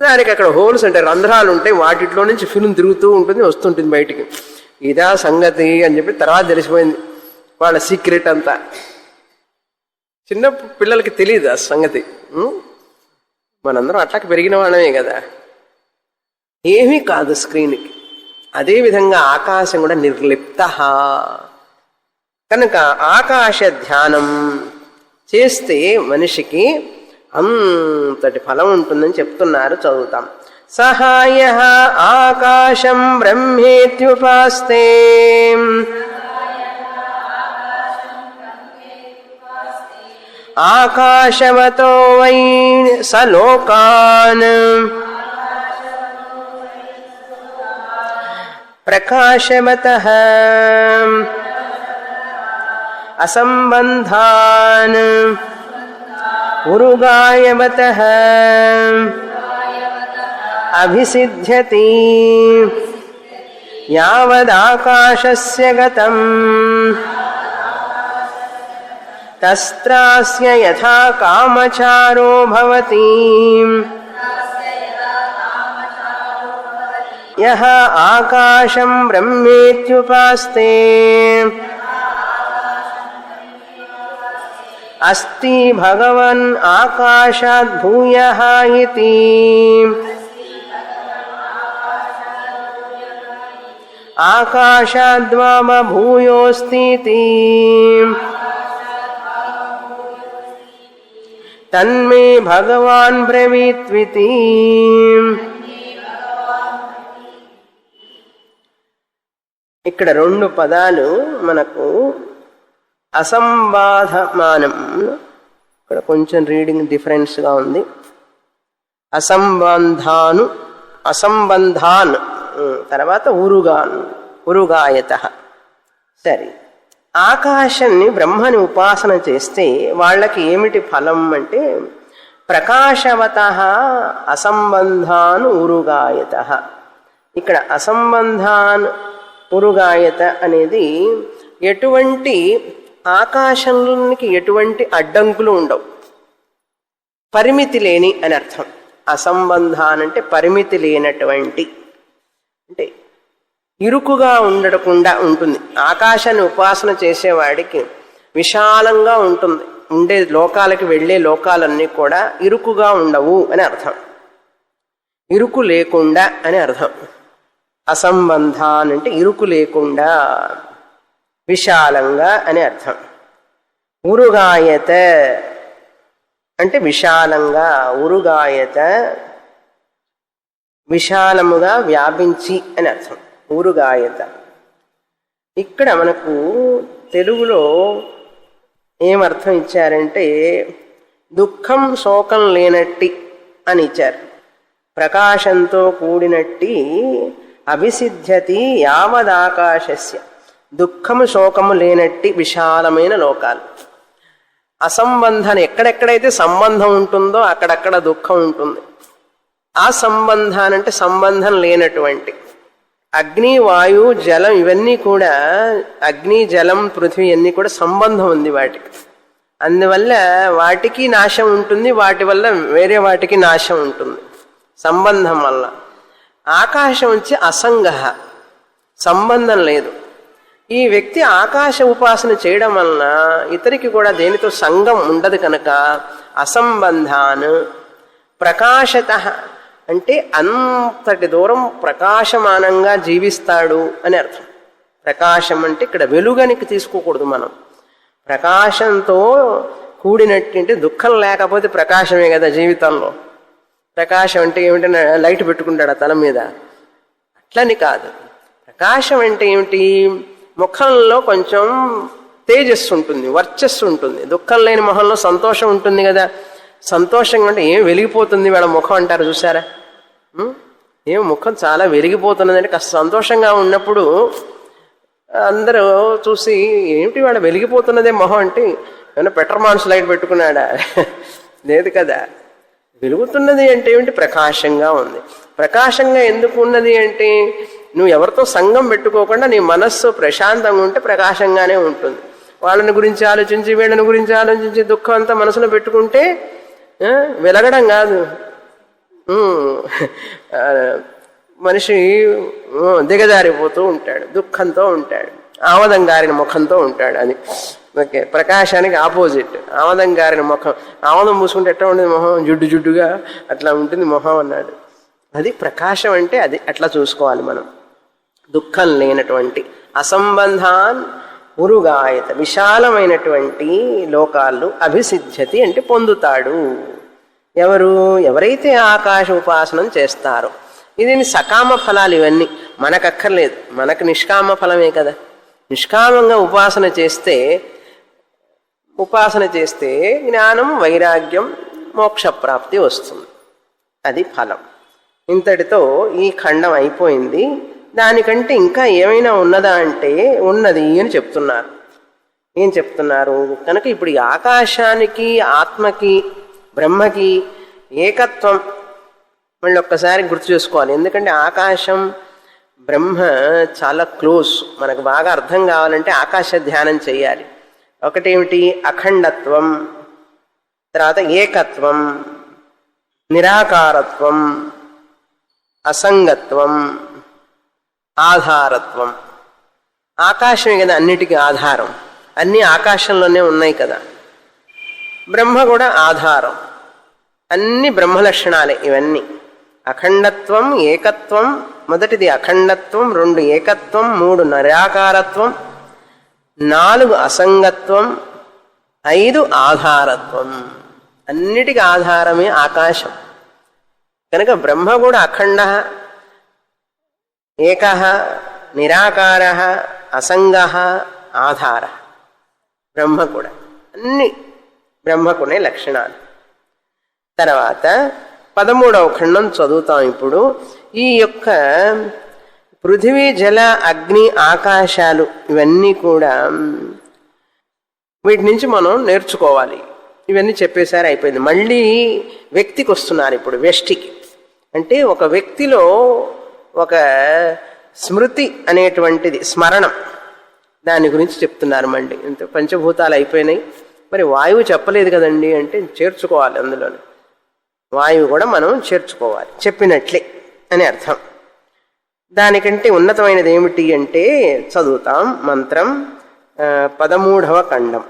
దానికి అక్కడ హోల్స్ అంటే రంధ్రాలు ఉంటాయి, వాటిలో నుంచి ఫిలిం తిరుగుతూ ఉంటుంది, వస్తుంటుంది బయటికి. ఇదా సంగతి అని చెప్పి తర్వాత తెలిసిపోయింది వాళ్ళ సీక్రెట్ అంతా. చిన్న పిల్లలకి తెలియదు ఆ సంగతి. మనందరం అట్లాకి పెరిగిన వాళ్ళమే కదా. ఏమీ కాదు స్క్రీన్కి. అదేవిధంగా ఆకాశం కూడా నిర్లిప్త. కనుక ఆకాశ ధ్యానం చేస్తే మనిషికి అంతటి ఫలం ఉంటుందని చెప్తున్నారు. చదువుతాం. సహాయ ఆకాశం బ్రహ్మేత్యుపాస్తే ఆకాశవతో వై సలోకాన్ ప్రకాశవతః అసంబంధాన్ ఉరుగాయవతః అభిసిద్ధ్యతి యావదాకాశస్య గతం తస్త్రాస్య యథా కామచారో భవతి యః ఆకాశం బ్రహ్మేత్యుపాస్తే అస్తి భగవన్ ఆకాశాద్ భూయః ఇతి ఆకాశాద్వామ భూయోస్తి తన్మే భగవాన్ బ్రవీత్వితి. ఇక్కడ రెండు పదాలు మనకు అసంబాధమానం. ఇక్కడ కొంచెం రీడింగ్ డిఫరెన్స్గా ఉంది. అసంబంధాను, అసంబంధాన్, తర్వాత ఉరుగాన్, ఉరుగాయత. సరే, ఆకాశాన్ని బ్రహ్మని ఉపాసన చేస్తే వాళ్ళకి ఏమిటి ఫలం అంటే ప్రకాశవత అసంబంధాన్ ఉరుగాయత. ఇక్కడ అసంబంధాన్ ఉరుగాయత అనేది ఎటువంటి ఆకాశానికి ఎటువంటి అడ్డంకులు ఉండవు, పరిమితి లేని అని అర్థం. అసంబంధాన్ అంటే పరిమితి లేనటువంటి, అంటే ఇరుకుగా ఉండకుండా ఉంటుంది. ఆకాశాన్ని ఉపాసన చేసేవాడికి విశాలంగా ఉంటుంది. ఉండే లోకాలకి వెళ్ళే లోకాలన్నీ కూడా ఇరుకుగా ఉండవు అని అర్థం. ఇరుకు లేకుండా అని అర్థం. అసంబంధాన్ అంటే ఇరుకు లేకుండా, విశాలంగా అని అర్థం. ఉరుగాయత అంటే విశాలంగా, ఉరుగాయత విశాలముగా వ్యాపించి అని అర్థం. ఉరుగాయత. ఇక్కడ మనకు తెలుగులో ఏమర్థం ఇచ్చారంటే దుఃఖం శోకం లేనట్టి అని ఇచ్చారు. ప్రకాశంతో కూడినట్టి అభిసిద్ధ్యతి యావదాకాశస్య, దుఃఖము శోకము లేనట్టి విశాలమైన లోకాలు. అసంబంధాన్ని ఎక్కడెక్కడైతే సంబంధం ఉంటుందో అక్కడక్కడ దుఃఖం ఉంటుంది. ఆ సంబంధానంటే సంబంధం లేనటువంటి అగ్ని, వాయు, జలం ఇవన్నీ కూడా, అగ్ని, జలం, పృథ్వీ అన్నీ కూడా సంబంధం ఉంది వాటికి. అందువల్ల వాటికి నాశం ఉంటుంది, వాటి వల్ల వేరే వాటికి నాశం ఉంటుంది సంబంధం వల్ల. ఆకాశం వచ్చి అసంగ, సంబంధం లేదు. ఈ వ్యక్తి ఆకాశ ఉపాసన చేయడం వలన ఇతరికి కూడా దేనితో సంగం ఉండదు కనుక అసంబంధాన్ ప్రకాశత అంటే అంతటి దూరం ప్రకాశమానంగా జీవిస్తాడు అని అర్థం. ప్రకాశం అంటే ఇక్కడ వెలుగనికి తీసుకోకూడదు మనం. ప్రకాశంతో కూడినట్టు దుఃఖం లేకపోతే ప్రకాశమే కదా జీవితంలో. ప్రకాశం అంటే ఏమిటంటే లైట్ పెట్టుకుంటాడు ఆ తల మీద, అట్లని కాదు. ప్రకాశం అంటే ఏమిటి? ముఖంలో కొంచెం తేజస్సు ఉంటుంది, వర్చస్సు ఉంటుంది. దుఃఖం లేని మొహంలో సంతోషం ఉంటుంది కదా. సంతోషంగా అంటే ఏం వెలిగిపోతుంది వాళ్ళ ముఖం అంటారు చూసారా? ఏం ముఖం చాలా వెలిగిపోతున్నది అంటే కాస్త సంతోషంగా ఉన్నప్పుడు అందరూ చూసి ఏమిటి వాడు వెలిగిపోతున్నదే మొహం అంటే ఏమైనా పెట్రోమాన్స్ లైట్ పెట్టుకున్నాడా? లేదు కదా. వెలుగుతున్నది అంటే ఏమిటి? ప్రకాశంగా ఉంది. ప్రకాశంగా ఎందుకు ఉన్నది అంటే నువ్వు ఎవరితో సంగం పెట్టుకోకుండా నీ మనస్సు ప్రశాంతంగా ఉంటే ప్రకాశంగానే ఉంటుంది. వాళ్ళని గురించి ఆలోచించి వీళ్ళని గురించి ఆలోచించి దుఃఖం అంతా మనసులో పెట్టుకుంటే వెలగడం కాదు, మనిషి దిగజారిపోతూ ఉంటాడు, దుఃఖంతో ఉంటాడు, ఆమదం గారిన ముఖంతో ఉంటాడు. అది ఓకే. ప్రకాశానికి ఆపోజిట్ ఆమదం గారిన ముఖం. ఆమదం పూసుకుంటే ఎట్లా ఉంటుంది మొహం? జుడ్డు జుడ్డుగా అట్లా ఉంటుంది మొహం అన్నాడు. అది ప్రకాశం అంటే అది అట్లా చూసుకోవాలి మనం. దుఃఖం లేనటువంటి అసంబంధాన్ ఉరుగాయత, విశాలమైనటువంటి లోకాలు అభిసిద్ధ్యతి అంటే పొందుతాడు. ఎవరైతే ఆకాశ ఉపాసనం చేస్తారో. ఇది సకామ ఫలాలు ఇవన్నీ మనకక్కర్లేదు, మనకు నిష్కామ ఫలమే కదా. నిష్కామంగా ఉపాసన చేస్తే జ్ఞానం, వైరాగ్యం, మోక్షప్రాప్తి వస్తుంది. అది ఫలం. ఇంతటితో ఈ ఖండం అయిపోయింది. దానికంటే ఇంకా ఏమైనా ఉన్నదా అంటే ఉన్నది అని చెప్తున్నారు. ఏం చెప్తున్నారు కనుక ఇప్పుడు ఈ ఆకాశానికి, ఆత్మకి, బ్రహ్మకి ఏకత్వం మళ్ళీ ఒక్కసారి గుర్తు చేసుకోవాలి. ఎందుకంటే ఆకాశం, బ్రహ్మ చాలా క్లోజ్. మనకు బాగా అర్థం కావాలంటే ఆకాశ ధ్యానం చేయాలి. ఒకటేమిటి? అఖండత్వం, తర్వాత ఏకత్వం, నిరాకారత్వం, అసంగత్వం, ఆధారత్వం. ఆకాశమే కదా అన్నిటికీ ఆధారం. అన్నీ ఆకాశంలోనే ఉన్నాయి కదా. బ్రహ్మ కూడా ఆధారం. అన్ని బ్రహ్మలక్షణాలే ఇవన్నీ. అఖండత్వం, ఏకత్వం, మొదటిది అఖండత్వం, 2 ఏకత్వం, 3 నిరాకారత్వం, 4 అసంగత్వం, 5 ఆధారత్వం. అన్నిటికీ ఆధారమే ఆకాశం. కనుక బ్రహ్మ కూడా అఖండ, ఏక, నిరాకార, అసంగ, ఆధార. బ్రహ్మ కూడా అన్ని బ్రహ్మకునే లక్షణాలు. తర్వాత 13వ ఖండం చదువుతాం ఇప్పుడు. ఈ యొక్క పృథివీ, జల, అగ్ని, ఆకాశాలు ఇవన్నీ కూడా వీటి నుంచి మనం నేర్చుకోవాలి. ఇవన్నీ చెప్పేసారి అయిపోయింది. మళ్ళీ వ్యక్తికి వస్తున్నారు ఇప్పుడు. వ్యష్టికి అంటే ఒక వ్యక్తిలో ఒక స్మృతి అనేటువంటిది, స్మరణం, దాని గురించి చెప్తున్నారు. మళ్ళీ ఇంత పంచభూతాలు అయిపోయినాయి, మరి వాయువు చెప్పలేదు కదండి అంటే చేర్చుకోవాలి. అందులోనే వాయువు కూడా మనం చేర్చుకోవాలి, చెప్పినట్లే అని అర్థం. దానికంటే ఉన్నతమైనది ఏమిటి అంటే చదువుతాం మంత్రం. 13వ ఖండం.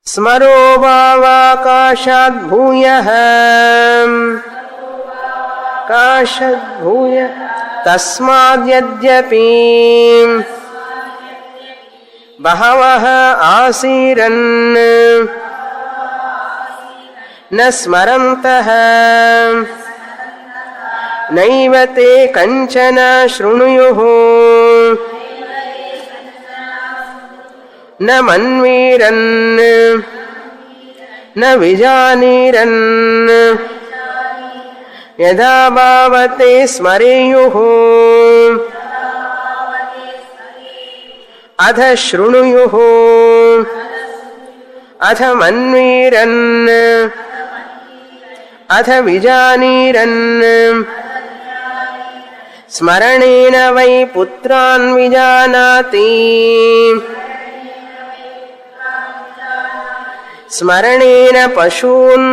స్మరో భావాకాశాద్భూయః కాశాద్భూయః తస్మాద్యద్యపి బహవః ఆసీరన్ న స్మరంతః నైవ తే కంచన శృణుయుః న మన్వీరన్ న విజానీరన్ యదా భావతే స్మరేయుః అథ శృణుయుః అథ మన్వీరన్ అథ విజానీరన్ స్మరణేన వై పుత్రాన్ విజానాతి స్మరణేన పశూన్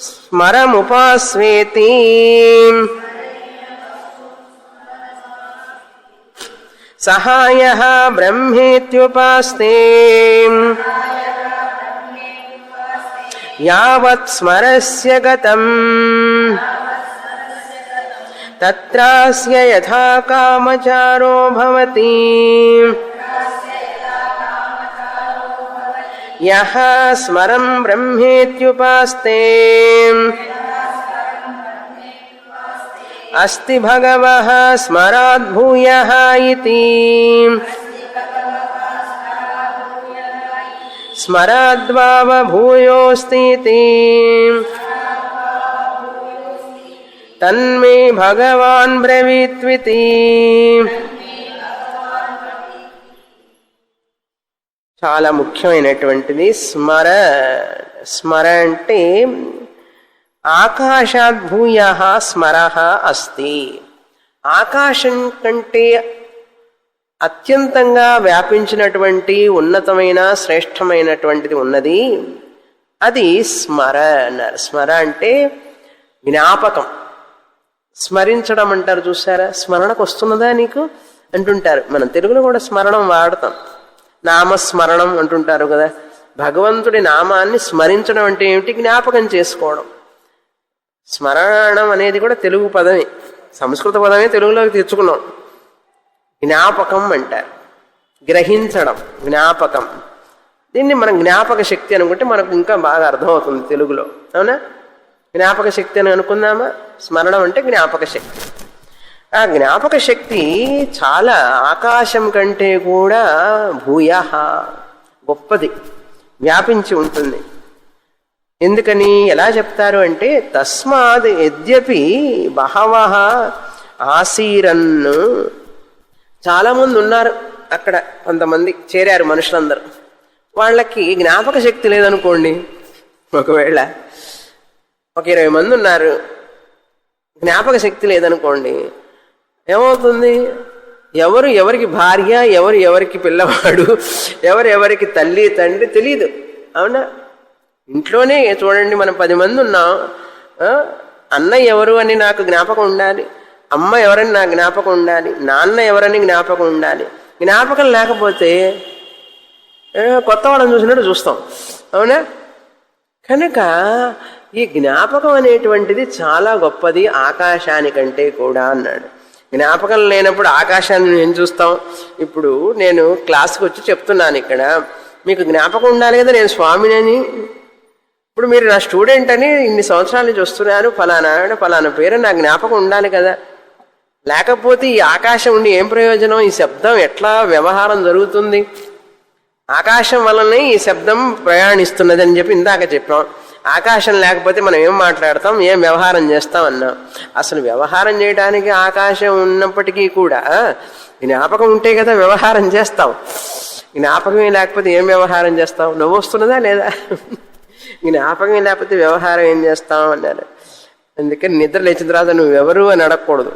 స్మరముపాస్వేతి సహాయః బ్రహ్మేత్యుపాస్తే యావత్ స్మరస్య గతం తత్రాస్య యథా కామచారో భవతి యః స్మరం బ్రహ్మేత్యుపాస్తే అస్తి భగవః స్మరాద్ భూయః ఇతి స్మరాద్వావ భూయోస్తి తన్మే భగవాన్ బ్రవీత్వితి. చాలా ముఖ్యమైనటువంటిది స్మర. స్మర అంటే ఆకాశాద్ భూయః స్మరః అస్తి. ఆకాశం కంటే అత్యంతంగా వ్యాపించినటువంటి ఉన్నతమైన శ్రేష్టమైనటువంటిది ఉన్నది, అది స్మర అన్నారు. స్మర అంటే జ్ఞాపకం, స్మరించడం అంటారు చూసారా. స్మరణకు వస్తున్నదా నీకు అంటుంటారు. మనం తెలుగులో కూడా స్మరణం వాడతాం, నామస్మరణం అంటుంటారు కదా. భగవంతుడి నామాన్ని స్మరించడం అంటే ఏమిటి? జ్ఞాపకం చేసుకోవడం. స్మరణం అనేది కూడా తెలుగు పదమే, సంస్కృత పదమే తెలుగులోకి తెచ్చుకున్నాం. జ్ఞాపకం అంటారు, గ్రహించడం, జ్ఞాపకం. దీన్ని మనం జ్ఞాపక శక్తి అనుకుంటే మనకు ఇంకా బాగా అర్థమవుతుంది తెలుగులో, అవునా? జ్ఞాపక శక్తి అని అనుకుందామా? స్మరణం అంటే జ్ఞాపక శక్తి. ఆ జ్ఞాపక శక్తి చాలా ఆకాశం కంటే కూడా భూయః గొప్పది, వ్యాపించి ఉంటుంది. ఎందుకని ఎలా చెప్తారు అంటే, తస్మాద్ యద్యపి బహవః ఆసీరన్. చాలామంది ఉన్నారు అక్కడ, కొంతమంది చేరారు మనుషులందరూ. వాళ్ళకి జ్ఞాపక శక్తి లేదనుకోండి, ఒకవేళ ఒక 20 మంది ఉన్నారు, జ్ఞాపక శక్తి లేదనుకోండి, ఏమవుతుంది? ఎవరు ఎవరికి భార్య, ఎవరు ఎవరికి పిల్లవాడు, ఎవరు ఎవరికి తల్లి తండ్రి తెలియదు, అవునా? ఇంట్లోనే చూడండి, మనం 10 మంది ఉన్నాం. అన్న ఎవరు అని నాకు జ్ఞాపకం ఉండాలి, అమ్మ ఎవరని నాకు జ్ఞాపకం ఉండాలి, నాన్న ఎవరని జ్ఞాపకం ఉండాలి. జ్ఞాపకం లేకపోతే కొత్త వాళ్ళని చూసినట్టు చూస్తాం, అవునా? కనుక ఈ జ్ఞాపకం అనేటువంటిది చాలా గొప్పది ఆకాశానికంటే కూడా అన్నాడు. జ్ఞాపకం లేనప్పుడు ఆకాశాన్ని ఏం చూస్తాం? ఇప్పుడు నేను క్లాస్కి వచ్చి చెప్తున్నాను ఇక్కడ, మీకు జ్ఞాపకం ఉండాలి కదా నేను స్వామిని. ఇప్పుడు మీరు నా స్టూడెంట్ అని ఇన్ని సంవత్సరాల నుంచి వస్తున్నారు, ఫలానా పేరు నాకు జ్ఞాపకం ఉండాలి కదా. లేకపోతే ఈ ఆకాశం ఉండి ఏం ప్రయోజనం? ఈ శబ్దం ఎట్లా వ్యవహారం జరుగుతుంది? ఆకాశం వలనే ఈ శబ్దం ప్రయాణిస్తున్నది అని చెప్పి ఇందాక చెప్పాం. ఆకాశం లేకపోతే మనం ఏం మాట్లాడతాం, ఏం వ్యవహారం చేస్తాం అన్నాం. అసలు వ్యవహారం చేయడానికి ఆకాశం ఉన్నప్పటికీ కూడా జ్ఞాపకం ఉంటే కదా వ్యవహారం చేస్తాం. జ్ఞాపకమే లేకపోతే ఏం వ్యవహారం చేస్తాం? నవ్వు వస్తున్నదా లేదా? జ్ఞాపకం లేకపోతే వ్యవహారం ఏం చేస్తాం అన్నారు. అందుకని నిద్ర లేచిన తర్వాత నువ్వెవరు అని అడగకూడదు.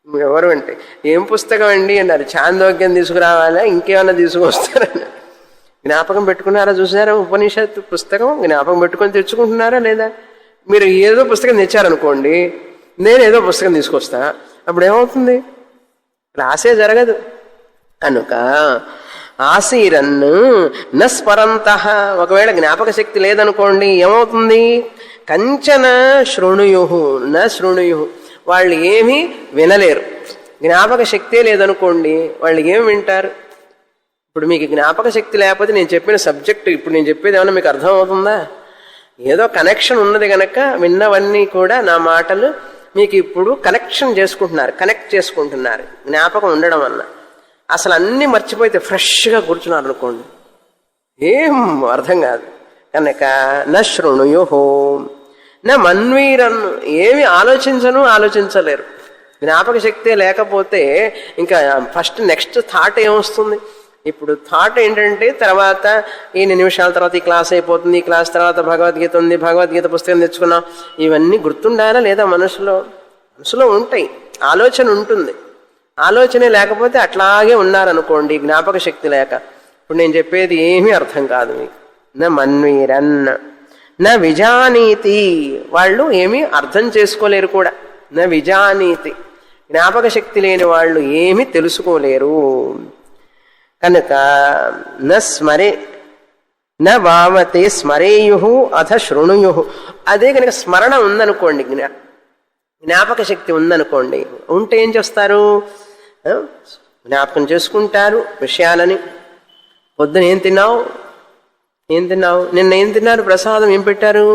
నువ్వెవరు అంటే, ఏం పుస్తకం అండి అన్నారు. చాందోగ్యం తీసుకురావాలా, ఇంకేమన్నా తీసుకొస్తారని. జ్ఞాపకం పెట్టుకున్నారా? చూసారా ఉపనిషత్తు పుస్తకం? జ్ఞాపకం పెట్టుకొని తెచ్చుకుంటున్నారా లేదా? మీరు ఏదో పుస్తకం తెచ్చారనుకోండి, నేను ఏదో పుస్తకం తీసుకొస్తా, అప్పుడు ఏమవుతుంది? క్లాసే జరగదు. కనుక ఆసీరన్ను న స్మరంతః. ఒకవేళ జ్ఞాపక శక్తి లేదనుకోండి, ఏమవుతుంది? కంచన శృణుయుః న శృణుయుః. వాళ్ళు ఏమీ వినలేరు. జ్ఞాపక శక్తే లేదనుకోండి, వాళ్ళు ఏమి వింటారు? ఇప్పుడు మీకు జ్ఞాపక శక్తి లేకపోతే నేను చెప్పిన సబ్జెక్టు, ఇప్పుడు నేను చెప్పేది ఏమన్నా మీకు అర్థమవుతుందా? ఏదో కనెక్షన్ ఉన్నది కనుక విన్నవన్నీ కూడా నా మాటలు మీకు ఇప్పుడు కనెక్ట్ చేసుకుంటున్నారు జ్ఞాపకం ఉండడం వల్ల. అసలు అన్నీ మర్చిపోతే ఫ్రెష్గా కూర్చున్నారు అనుకోండి, ఏం అర్థం కాదు. కనుక న శృణుయుః నా మన్వీరన్, ఏమి ఆలోచించలేరు. జ్ఞాపక శక్తే లేకపోతే ఇంకా ఫస్ట్ నెక్స్ట్ థాట్ ఏమొస్తుంది? ఇప్పుడు థాట్ ఏంటంటే తర్వాత ఎన్ని నిమిషాల తర్వాత ఈ క్లాస్ అయిపోతుంది, ఈ క్లాస్ తర్వాత భగవద్గీత ఉంది, భగవద్గీత పుస్తకం తెచ్చుకున్నాం, ఇవన్నీ గుర్తుండాలా లేదా? మనసులో ఉంటాయి, ఆలోచన ఉంటుంది. ఆలోచనే లేకపోతే అట్లాగే ఉన్నారనుకోండి, జ్ఞాపక శక్తి లేక. ఇప్పుడు నేను చెప్పేది ఏమీ అర్థం కాదు మీకు. నా మన్వీరన్ నా విజానీతి, వాళ్ళు ఏమీ అర్థం చేసుకోలేరు కూడా. నా విజానీతి, జ్ఞాపక శక్తి లేని వాళ్ళు ఏమీ తెలుసుకోలేరు. కనుక న భావతే స్మరేయు అథ శృణుయు. అదే కనుక స్మరణ ఉందనుకోండి, జ్ఞాపక శక్తి ఉందనుకోండి, ఉంటే ఏం చేస్తారు? జ్ఞాపకం చేసుకుంటారు విషయాలని. పొద్దున ఏం తిన్నావు, నిన్న ఏం తిన్నారు, ప్రసాదం ఏం పెట్టారు,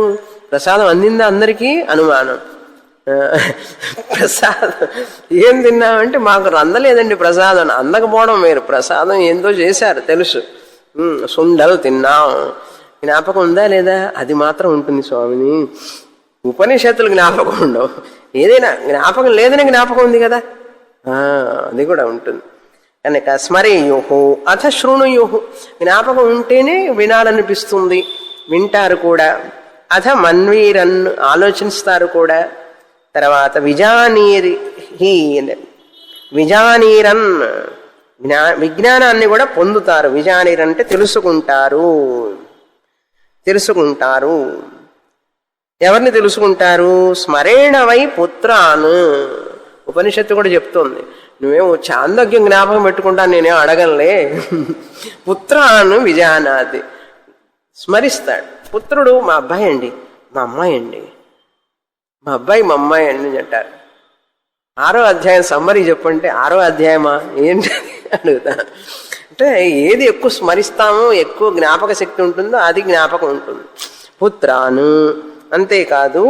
ప్రసాదం అందిందా అందరికీ? అనుమానం. ప్రసాదం ఏం తిన్నామంటే మాకు అందలేదండి ప్రసాదం. అందకపోవడం వేరు, ప్రసాదం ఏందో చేశారు తెలుసు. సుండలు తిన్నాం, జ్ఞాపకం ఉందా లేదా? అది మాత్రం ఉంటుంది స్వామిని. ఉపనిషత్తులు జ్ఞాపకం ఉండవు. ఏదైనా జ్ఞాపకం లేదని జ్ఞాపకం ఉంది కదా, అది కూడా ఉంటుంది. కనుక స్మరేయుహు అథ శృణుయుహు, జ్ఞాపకం ఉంటేనే వినాలనిపిస్తుంది, వింటారు కూడా. అథ మన్వీరన్, ఆలోచిస్తారు కూడా. తర్వాత విజానీరన్, విజ్ఞానాన్ని కూడా పొందుతారు. విజానీరన్ అంటే తెలుసుకుంటారు. ఎవరిని తెలుసుకుంటారు? స్మరేణ వై పుత్రాన్. ఉపనిషత్తు కూడా చెప్తోంది, నువ్వేమో చాందోగ్యం జ్ఞాపకం పెట్టుకుంటా, నేనేం అడగలే. పుత్రాను విజానాది, స్మరిస్తాడు. పుత్రుడు మా అబ్బాయి అండి, మా అమ్మాయి అండి, మా అబ్బాయి మా అమ్మాయి అండి అంటారు. 6వ అధ్యాయం సమ్మరీ చెప్పంటే 6వ అధ్యాయమా ఏంటి అడుగుతా. అంటే ఏది ఎక్కువ స్మరిస్తామో, ఎక్కువ జ్ఞాపక శక్తి ఉంటుందో అది జ్ఞాపకం ఉంటుంది. పుత్రాను, అంతేకాదు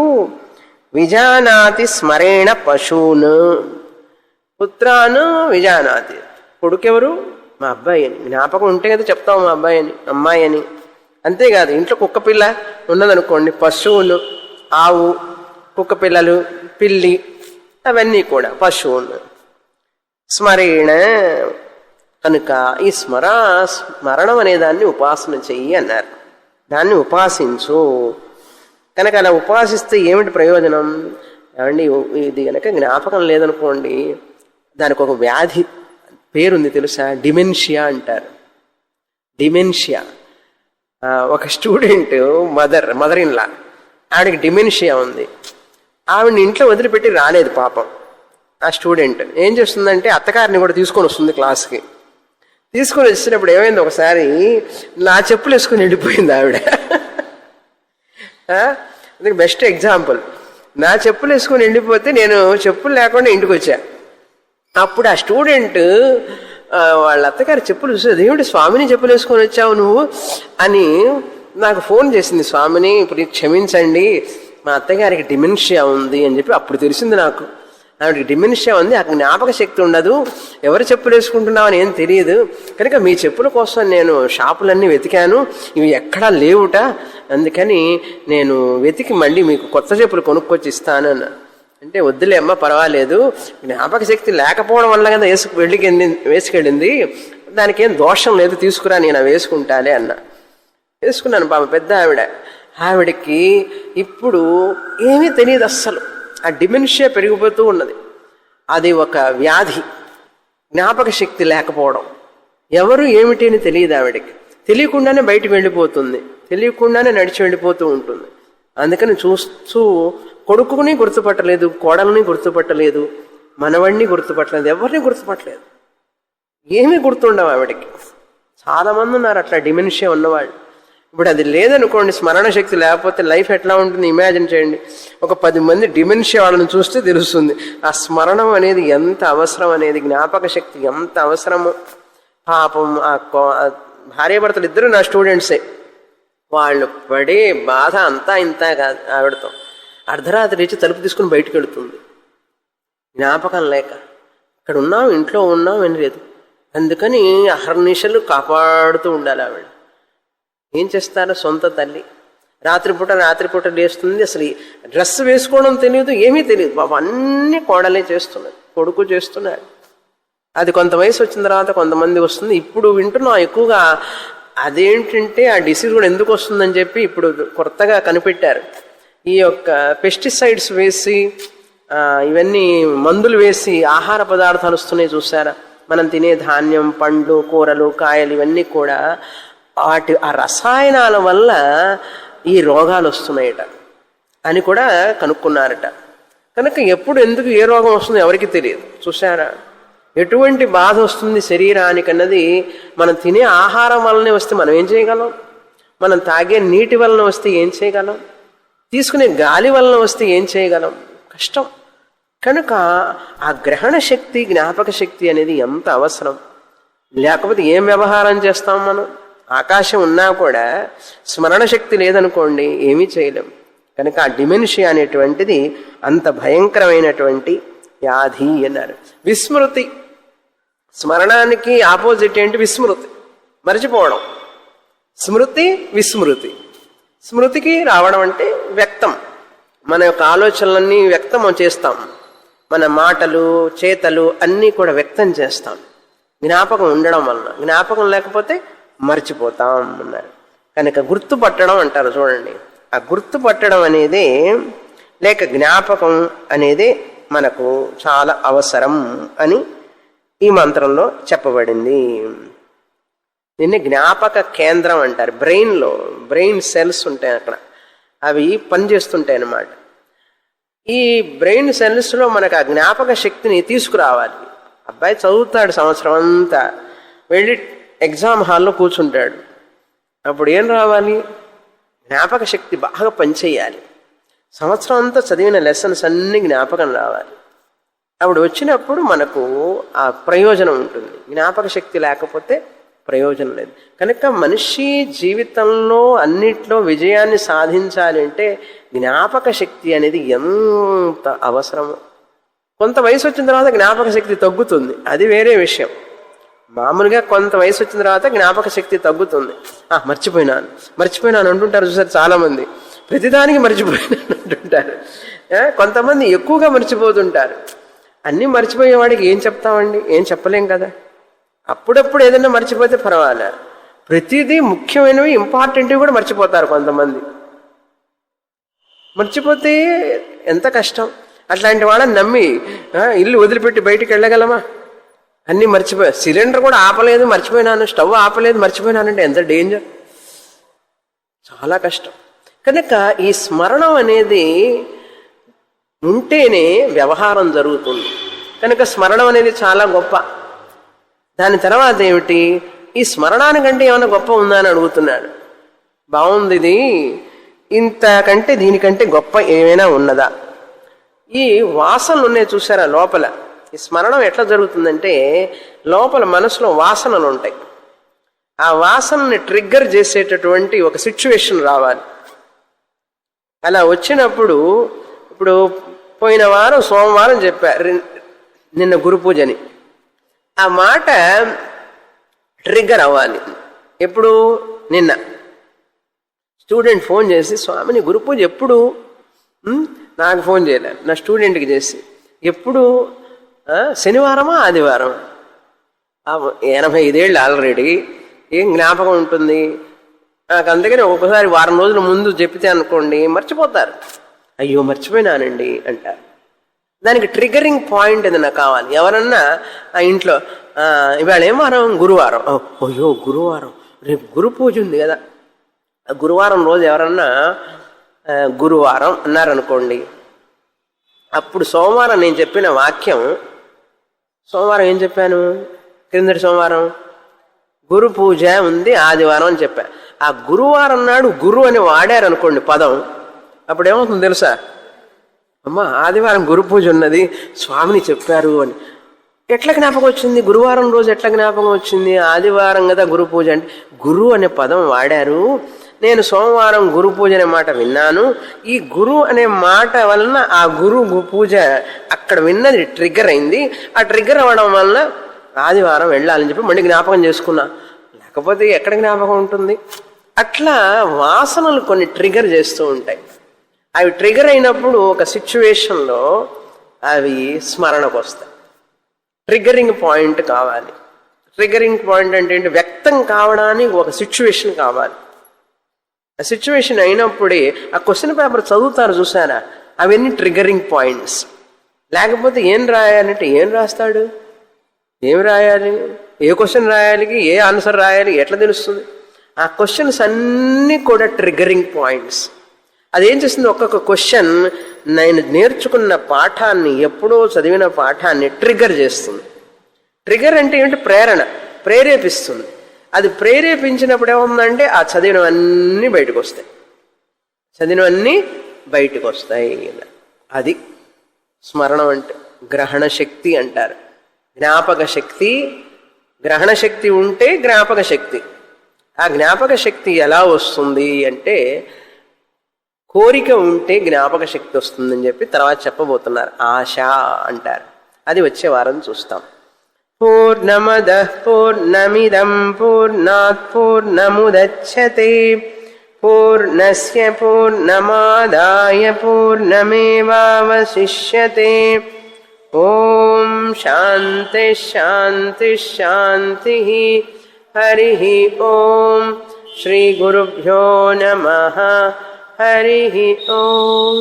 విజానాతి స్మరేణ పశూన్. పుత్రాను విజానాతి, కొడుకెవరు? మా అబ్బాయి అని. జ్ఞాపకం ఉంటే కదా చెప్తాం మా అబ్బాయి అని, అమ్మాయి అని. అంతేకాదు ఇంట్లో కుక్క పిల్ల ఉన్నదనుకోండి, పశువులు, ఆవు, కుక్క పిల్లలు, పిల్లి, అవన్నీ కూడా పశువులు. స్మరేణ, కనుక ఈ స్మరణం అనే దాన్ని ఉపాసన చెయ్యి అన్నారు. దాన్ని ఉపాసించు. కనుక అలా ఉపాసిస్తే ఏమిటి ప్రయోజనం? ఏమండి, ఇది కనుక జ్ఞాపకం లేదనుకోండి, దానికి ఒక వ్యాధి పేరుంది తెలుసా? డిమెన్షియా అంటారు. డిమెన్షియా. ఒక స్టూడెంట్ మదర్ ఇన్ లా, ఆవిడకి డిమెన్షియా ఉంది. ఆవిడని ఇంట్లో వదిలిపెట్టి రాలేదు పాపం. ఆ స్టూడెంట్ ఏం చేస్తుందంటే అత్తగారిని కూడా తీసుకొని వస్తుంది క్లాస్కి. తీసుకొని వచ్చినప్పుడు ఏమైంది, ఒకసారి నా చెప్పులు వేసుకుని వెళ్ళిపోయింది ఆవిడ. అందుకే బెస్ట్ ఎగ్జాంపుల్. నా చెప్పులు వేసుకొని వెళ్ళిపోతే నేను చెప్పులు లేకుండా ఇంటికి వచ్చా. అప్పుడు ఆ స్టూడెంట్ వాళ్ళ అత్తగారి చెప్పులు చూసేది, ఏమిటి స్వామిని చెప్పులు వేసుకొని వచ్చావు నువ్వు అని నాకు ఫోన్ చేసింది. స్వామిని ఇప్పుడు క్షమించండి, మా అత్తగారికి డిమెన్షియా ఉంది అని చెప్పి. అప్పుడు తెలిసింది నాకు, ఆవిడకి డిమెన్షియా ఉంది, ఆ జ్ఞాపక శక్తి ఉండదు, ఎవరు చెప్పులు వేసుకుంటున్నావు అని ఏం తెలియదు. కనుక మీ చెప్పుల కోసం నేను షాపులన్నీ వెతికాను, ఇవి ఎక్కడా లేవుట, అందుకని నేను వెతికి మళ్ళీ మీకు కొత్త చెప్పులు కొనుక్కొచ్చి ఇస్తాను అన్న. అంటే వద్దులే అమ్మ, పర్వాలేదు, జ్ఞాపక శక్తి లేకపోవడం వల్ల కదా వేసుకెళ్ళింది, దానికి ఏం దోషం లేదు, తీసుకురా, నేను వేసుకుంటాలే అన్న. వేసుకున్నాను. పాప పెద్ద ఆవిడకి ఇప్పుడు ఏమీ తెలియదు అస్సలు. ఆ డిమెన్షియా పెరిగిపోతూ ఉన్నది. అది ఒక వ్యాధి, జ్ఞాపక శక్తి లేకపోవడం. ఎవరు ఏమిటి అని తెలియదు ఆవిడకి. తెలియకుండానే బయటికి వెళ్ళిపోతుంది, తెలియకుండానే నడిచి వెళ్ళిపోతూ ఉంటుంది. అందుకని చూస్తూ కొడుకుని గుర్తుపట్టలేదు, కోడల్ని గుర్తుపట్టలేదు, మనవడిని గుర్తుపట్టలేదు, ఎవరిని గుర్తుపట్టలేదు, ఏమీ గుర్తుండవు ఆవిడకి. చాలామంది ఉన్నారు అట్లా డిమెన్షియా ఉన్నవాళ్ళు. ఇప్పుడు అది లేదనుకోండి, స్మరణ శక్తి లేకపోతే లైఫ్ ఎట్లా ఉంటుంది ఇమాజిన్ చేయండి. ఒక 10 మంది డిమెన్షియా వాళ్ళని చూస్తే తెలుస్తుంది ఆ స్మరణం అనేది ఎంత అవసరం అనేది, జ్ఞాపక శక్తి ఎంత అవసరమో. పాపం ఆ భార్యాభర్తలు ఇద్దరు నా స్టూడెంట్సే. వాళ్ళు పడే బాధ అంతా ఇంత కాదు. ఆవిడతో అర్ధరాత్రి ఇచ్చి తలుపు తీసుకుని బయటకు వెళుతుంది, జ్ఞాపకం లేక. ఇక్కడ ఉన్నాం, ఇంట్లో ఉన్నాం అని లేదు. అందుకని అహర్నిశలు కాపాడుతూ ఉండాలి ఆవిడ. ఏం చేస్తారు? సొంత తల్లి రాత్రిపూట లేస్తుంది, అసలు డ్రెస్ వేసుకోవడం తెలియదు, ఏమీ తెలియదు. బాబు అన్నీ కోడలే చేస్తున్నాడు, కొడుకు చేస్తున్నాడు. అది కొంత వయసు వచ్చిన తర్వాత కొంతమంది వస్తుంది. ఇప్పుడు వింటున్నాం ఎక్కువగా. అదేంటంటే ఆ డిసీజ్ కూడా ఎందుకు వస్తుందని చెప్పి ఇప్పుడు కొత్తగా కనిపెట్టారు. ఈ యొక్క పెస్టిసైడ్స్ వేసి ఇవన్నీ మందులు వేసి ఆహార పదార్థాలు వస్తున్నాయి చూసారా. మనం తినే ధాన్యం, పండ్లు, కూరలు, కాయలు ఇవన్నీ కూడా ఆ రసాయనాల వల్ల ఈ రోగాలు వస్తున్నాయట అని కూడా కనుక్కున్నారట. కనుక ఎప్పుడు ఎందుకు ఏ రోగం వస్తుందో ఎవరికి తెలియదు. చూసారా, ఎటువంటి బాధ వస్తుంది శరీరానికి అన్నది మనం తినే ఆహారం వల్లనే వస్తే మనం ఏం చేయగలం, మనం తాగే నీటి వలన వస్తే ఏం చేయగలం, తీసుకునే గాలి వలన వస్తే ఏం చేయగలం, కష్టం. కనుక ఆ గ్రహణ శక్తి, జ్ఞాపక శక్తి అనేది ఎంత అవసరం. లేకపోతే ఏం వ్యవహారం చేస్తాం మనం. ఆకాశం ఉన్నా కూడా స్మరణ శక్తి లేదనుకోండి ఏమీ చేయలేం. కనుక ఆ డిమెన్షియా అనేటువంటిది అంత భయంకరమైనటువంటి వ్యాధి అన్నారు. విస్మృతి, స్మరణానికి ఆపోజిట్ ఏంటి? విస్మృతి, మర్చిపోవడం. స్మృతి, విస్మృతి. స్మృతికి రావడం అంటే వ్యక్తం, మన యొక్క ఆలోచనలన్నీ వ్యక్తం చేస్తాం, మన మాటలు చేతలు అన్నీ కూడా వ్యక్తం చేస్తాం జ్ఞాపకం ఉండడం వలన. జ్ఞాపకం లేకపోతే మర్చిపోతాం అన్నారు. కనుక గుర్తుపట్టడం అంటారు చూడండి. ఆ గుర్తుపట్టడం అనేది లేక జ్ఞాపకం అనేది మనకు చాలా అవసరం అని ఈ మంత్రంలో చెప్పబడింది. దీన్ని జ్ఞాపక కేంద్రం అంటారు. బ్రెయిన్ సెల్స్ ఉంటాయి అక్కడ, అవి పనిచేస్తుంటాయి అన్నమాట. ఈ బ్రెయిన్ సెల్స్లో మనకు ఆ జ్ఞాపక శక్తిని తీసుకురావాలి. అబ్బాయి చదువుతాడు సంవత్సరం అంతా, వెళ్ళి ఎగ్జామ్ హాల్లో కూర్చుంటాడు. అప్పుడు ఏం రావాలి? జ్ఞాపక శక్తి బాగా పనిచేయాలి. సంవత్సరం అంతా చదివిన లెసన్స్ అన్నీ జ్ఞాపకం రావాలి. అప్పుడు వచ్చినప్పుడు మనకు ఆ ప్రయోజనం ఉంటుంది. జ్ఞాపక శక్తి లేకపోతే ప్రయోజనం లేదు. కనుక మనిషి జీవితంలో అన్నిట్లో విజయాన్ని సాధించాలి అంటే జ్ఞాపక శక్తి అనేది ఎంత అవసరమో. కొంత వయసు వచ్చిన తర్వాత జ్ఞాపక శక్తి తగ్గుతుంది, అది వేరే విషయం. మామూలుగా కొంత వయసు వచ్చిన తర్వాత జ్ఞాపక శక్తి తగ్గుతుంది. మర్చిపోయినాను అంటుంటారు చూసారు చాలామంది. ప్రతిదానికి మర్చిపోయినాను అంటుంటారు. కొంతమంది ఎక్కువగా మర్చిపోతుంటారు. అన్నీ మర్చిపోయేవాడికి ఏం చెప్తామండి? ఏం చెప్పలేం కదా. అప్పుడప్పుడు ఏదైనా మర్చిపోతే పర్వాలే, ప్రతిదీ ముఖ్యమైనవి ఇంపార్టెంట్వి కూడా మర్చిపోతారు కొంతమంది. మర్చిపోతే ఎంత కష్టం. అట్లాంటి వాళ్ళని నమ్మి ఇల్లు వదిలిపెట్టి బయటికి వెళ్ళగలమా? అన్నీ మర్చిపోయా, సిలిండర్ కూడా ఆపలేదు మర్చిపోయినాను, స్టవ్ ఆపలేదు మర్చిపోయినానంటే ఎంత డేంజర్, చాలా కష్టం. కనుక ఈ స్మరణం అనేది ఉంటేనే వ్యవహారం జరుగుతుంది. కనుక స్మరణం అనేది చాలా గొప్ప. దాని తర్వాత ఏమిటి? ఈ స్మరణానికంటే ఏమైనా గొప్ప ఉందా అని అడుగుతున్నాడు. బాగుంది, ఇది ఇంతకంటే దీనికంటే గొప్ప ఏమైనా ఉన్నదా? ఈ వాసనలు ఉన్నాయి చూసారా లోపల. ఈ స్మరణం ఎట్లా జరుగుతుందంటే లోపల మనసులో వాసనలు ఉంటాయి. ఆ వాసనని ట్రిగ్గర్ చేసేటటువంటి ఒక సిచ్యువేషన్ రావాలి. అలా వచ్చినప్పుడు, ఇప్పుడు పోయిన వారం సోమవారం చెప్పారు, నిన్న గురు పూజని, ఆ మాట ట్రిగ్గర్ అవ్వాలి. ఎప్పుడు? నిన్న స్టూడెంట్ ఫోన్ చేసి, స్వామిని గురు పూజ ఎప్పుడు? నాకు ఫోన్ చేయలేదు, నా స్టూడెంట్కి చేసి, ఎప్పుడు? శనివారమా ఆదివారం? 85 ఏళ్ళు ఆల్రెడీ, ఏం జ్ఞాపకం ఉంటుంది నాకు. అందుకని ఒక్కొక్కసారి వారం రోజుల ముందు చెప్తే అనుకోండి మర్చిపోతారు. అయ్యో మర్చిపోయినానండి అంటారు. దానికి ట్రిగరింగ్ పాయింట్ ఏదైనా కావాలి. ఎవరన్నా ఆ ఇంట్లో ఇవాళ ఏం వారం? గురువారం. అయ్యో గురువారం, రేపు గురు పూజ ఉంది కదా. గురువారం రోజు ఎవరన్నా గురువారం అన్నారనుకోండి, అప్పుడు సోమవారం నేను చెప్పిన వాక్యం, సోమవారం ఏం చెప్పాను? క్రిందటి సోమవారం గురు పూజ ఉంది ఆదివారం అని చెప్పా. ఆ గురువారం నాడు గురు అని వాడారనుకోండి పదం, అప్పుడు ఏమవుతుంది తెలుసా? అమ్మ ఆదివారం గురు పూజ ఉన్నది స్వామిని చెప్పారు అని ఎట్లా జ్ఞాపకం వచ్చింది? గురువారం రోజు ఎట్లా జ్ఞాపకం వచ్చింది? ఆదివారం కదా గురు పూజ అంటే. గురు అనే పదం వాడారు, నేను సోమవారం గురు పూజ అనే మాట విన్నాను. ఈ గురు అనే మాట వలన ఆ గురు పూజ అక్కడ విన్నది ట్రిగ్గర్ అయింది. ఆ ట్రిగ్గర్ అవ్వడం వలన ఆదివారం వెళ్ళాలని చెప్పి మళ్ళీ జ్ఞాపకం చేసుకున్నా. లేకపోతే ఎక్కడ జ్ఞాపకం ఉంటుంది? అట్లా వాసనలు కొన్ని ట్రిగర్ చేస్తూ ఉంటాయి. అవి ట్రిగర్ అయినప్పుడు ఒక సిచ్యువేషన్లో అవి స్మరణకు వస్తాయి. ట్రిగరింగ్ పాయింట్ కావాలి. ట్రిగరింగ్ పాయింట్ అంటే ఏంటి? వ్యక్తం కావడానికి ఒక సిచ్యువేషన్ కావాలి. ఆ సిచ్యువేషన్ అయినప్పుడే ఆ క్వశ్చన్ పేపర్ చదువుతారు చూసారా, అవన్నీ ట్రిగరింగ్ పాయింట్స్. లేకపోతే ఏం రాయాలంటే ఏం రాస్తాడు, ఏం రాయాలి, ఏ క్వశ్చన్ రాయాలి, ఏ ఆన్సర్ రాయాలి, ఎట్లా తెలుస్తుంది? ఆ క్వశ్చన్స్ అన్నీ కూడా ట్రిగరింగ్ పాయింట్స్. అదేం చేస్తుంది? ఒక్కొక్క క్వశ్చన్ నేను నేర్చుకున్న పాఠాన్ని, ఎప్పుడో చదివిన పాఠాన్ని ట్రిగర్ చేస్తుంది. ట్రిగర్ అంటే ఏంటి? ప్రేరణ, ప్రేరేపిస్తుంది. అది ప్రేరేపించినప్పుడు ఏముందంటే ఆ చదివినవన్నీ బయటకు వస్తాయి, చదివినవన్నీ బయటకు వస్తాయి. అది స్మరణం అంటే. గ్రహణ శక్తి అంటారు. జ్ఞాపక శక్తి, గ్రహణ శక్తి ఉంటే జ్ఞాపక శక్తి. ఆ జ్ఞాపక శక్తి ఎలా వస్తుంది అంటే కోరిక ఉంటే జ్ఞాపక శక్తి వస్తుందని చెప్పి తర్వాత చెప్పబోతున్నారు. ఆశ అంటారు. అది వచ్చే వారం చూస్తాం. పూర్ణమదః పూర్ణమిదం పూర్ణాత్ పూర్ణముదచ్యతే పూర్ణస్య పూర్ణమాదాయ పూర్ణమేవావశిష్యతే. ఓం శాంతి శాంతి శాంతి. హరి ఓం. శ్రీ గురుభ్యో నమః. హరి ఓం.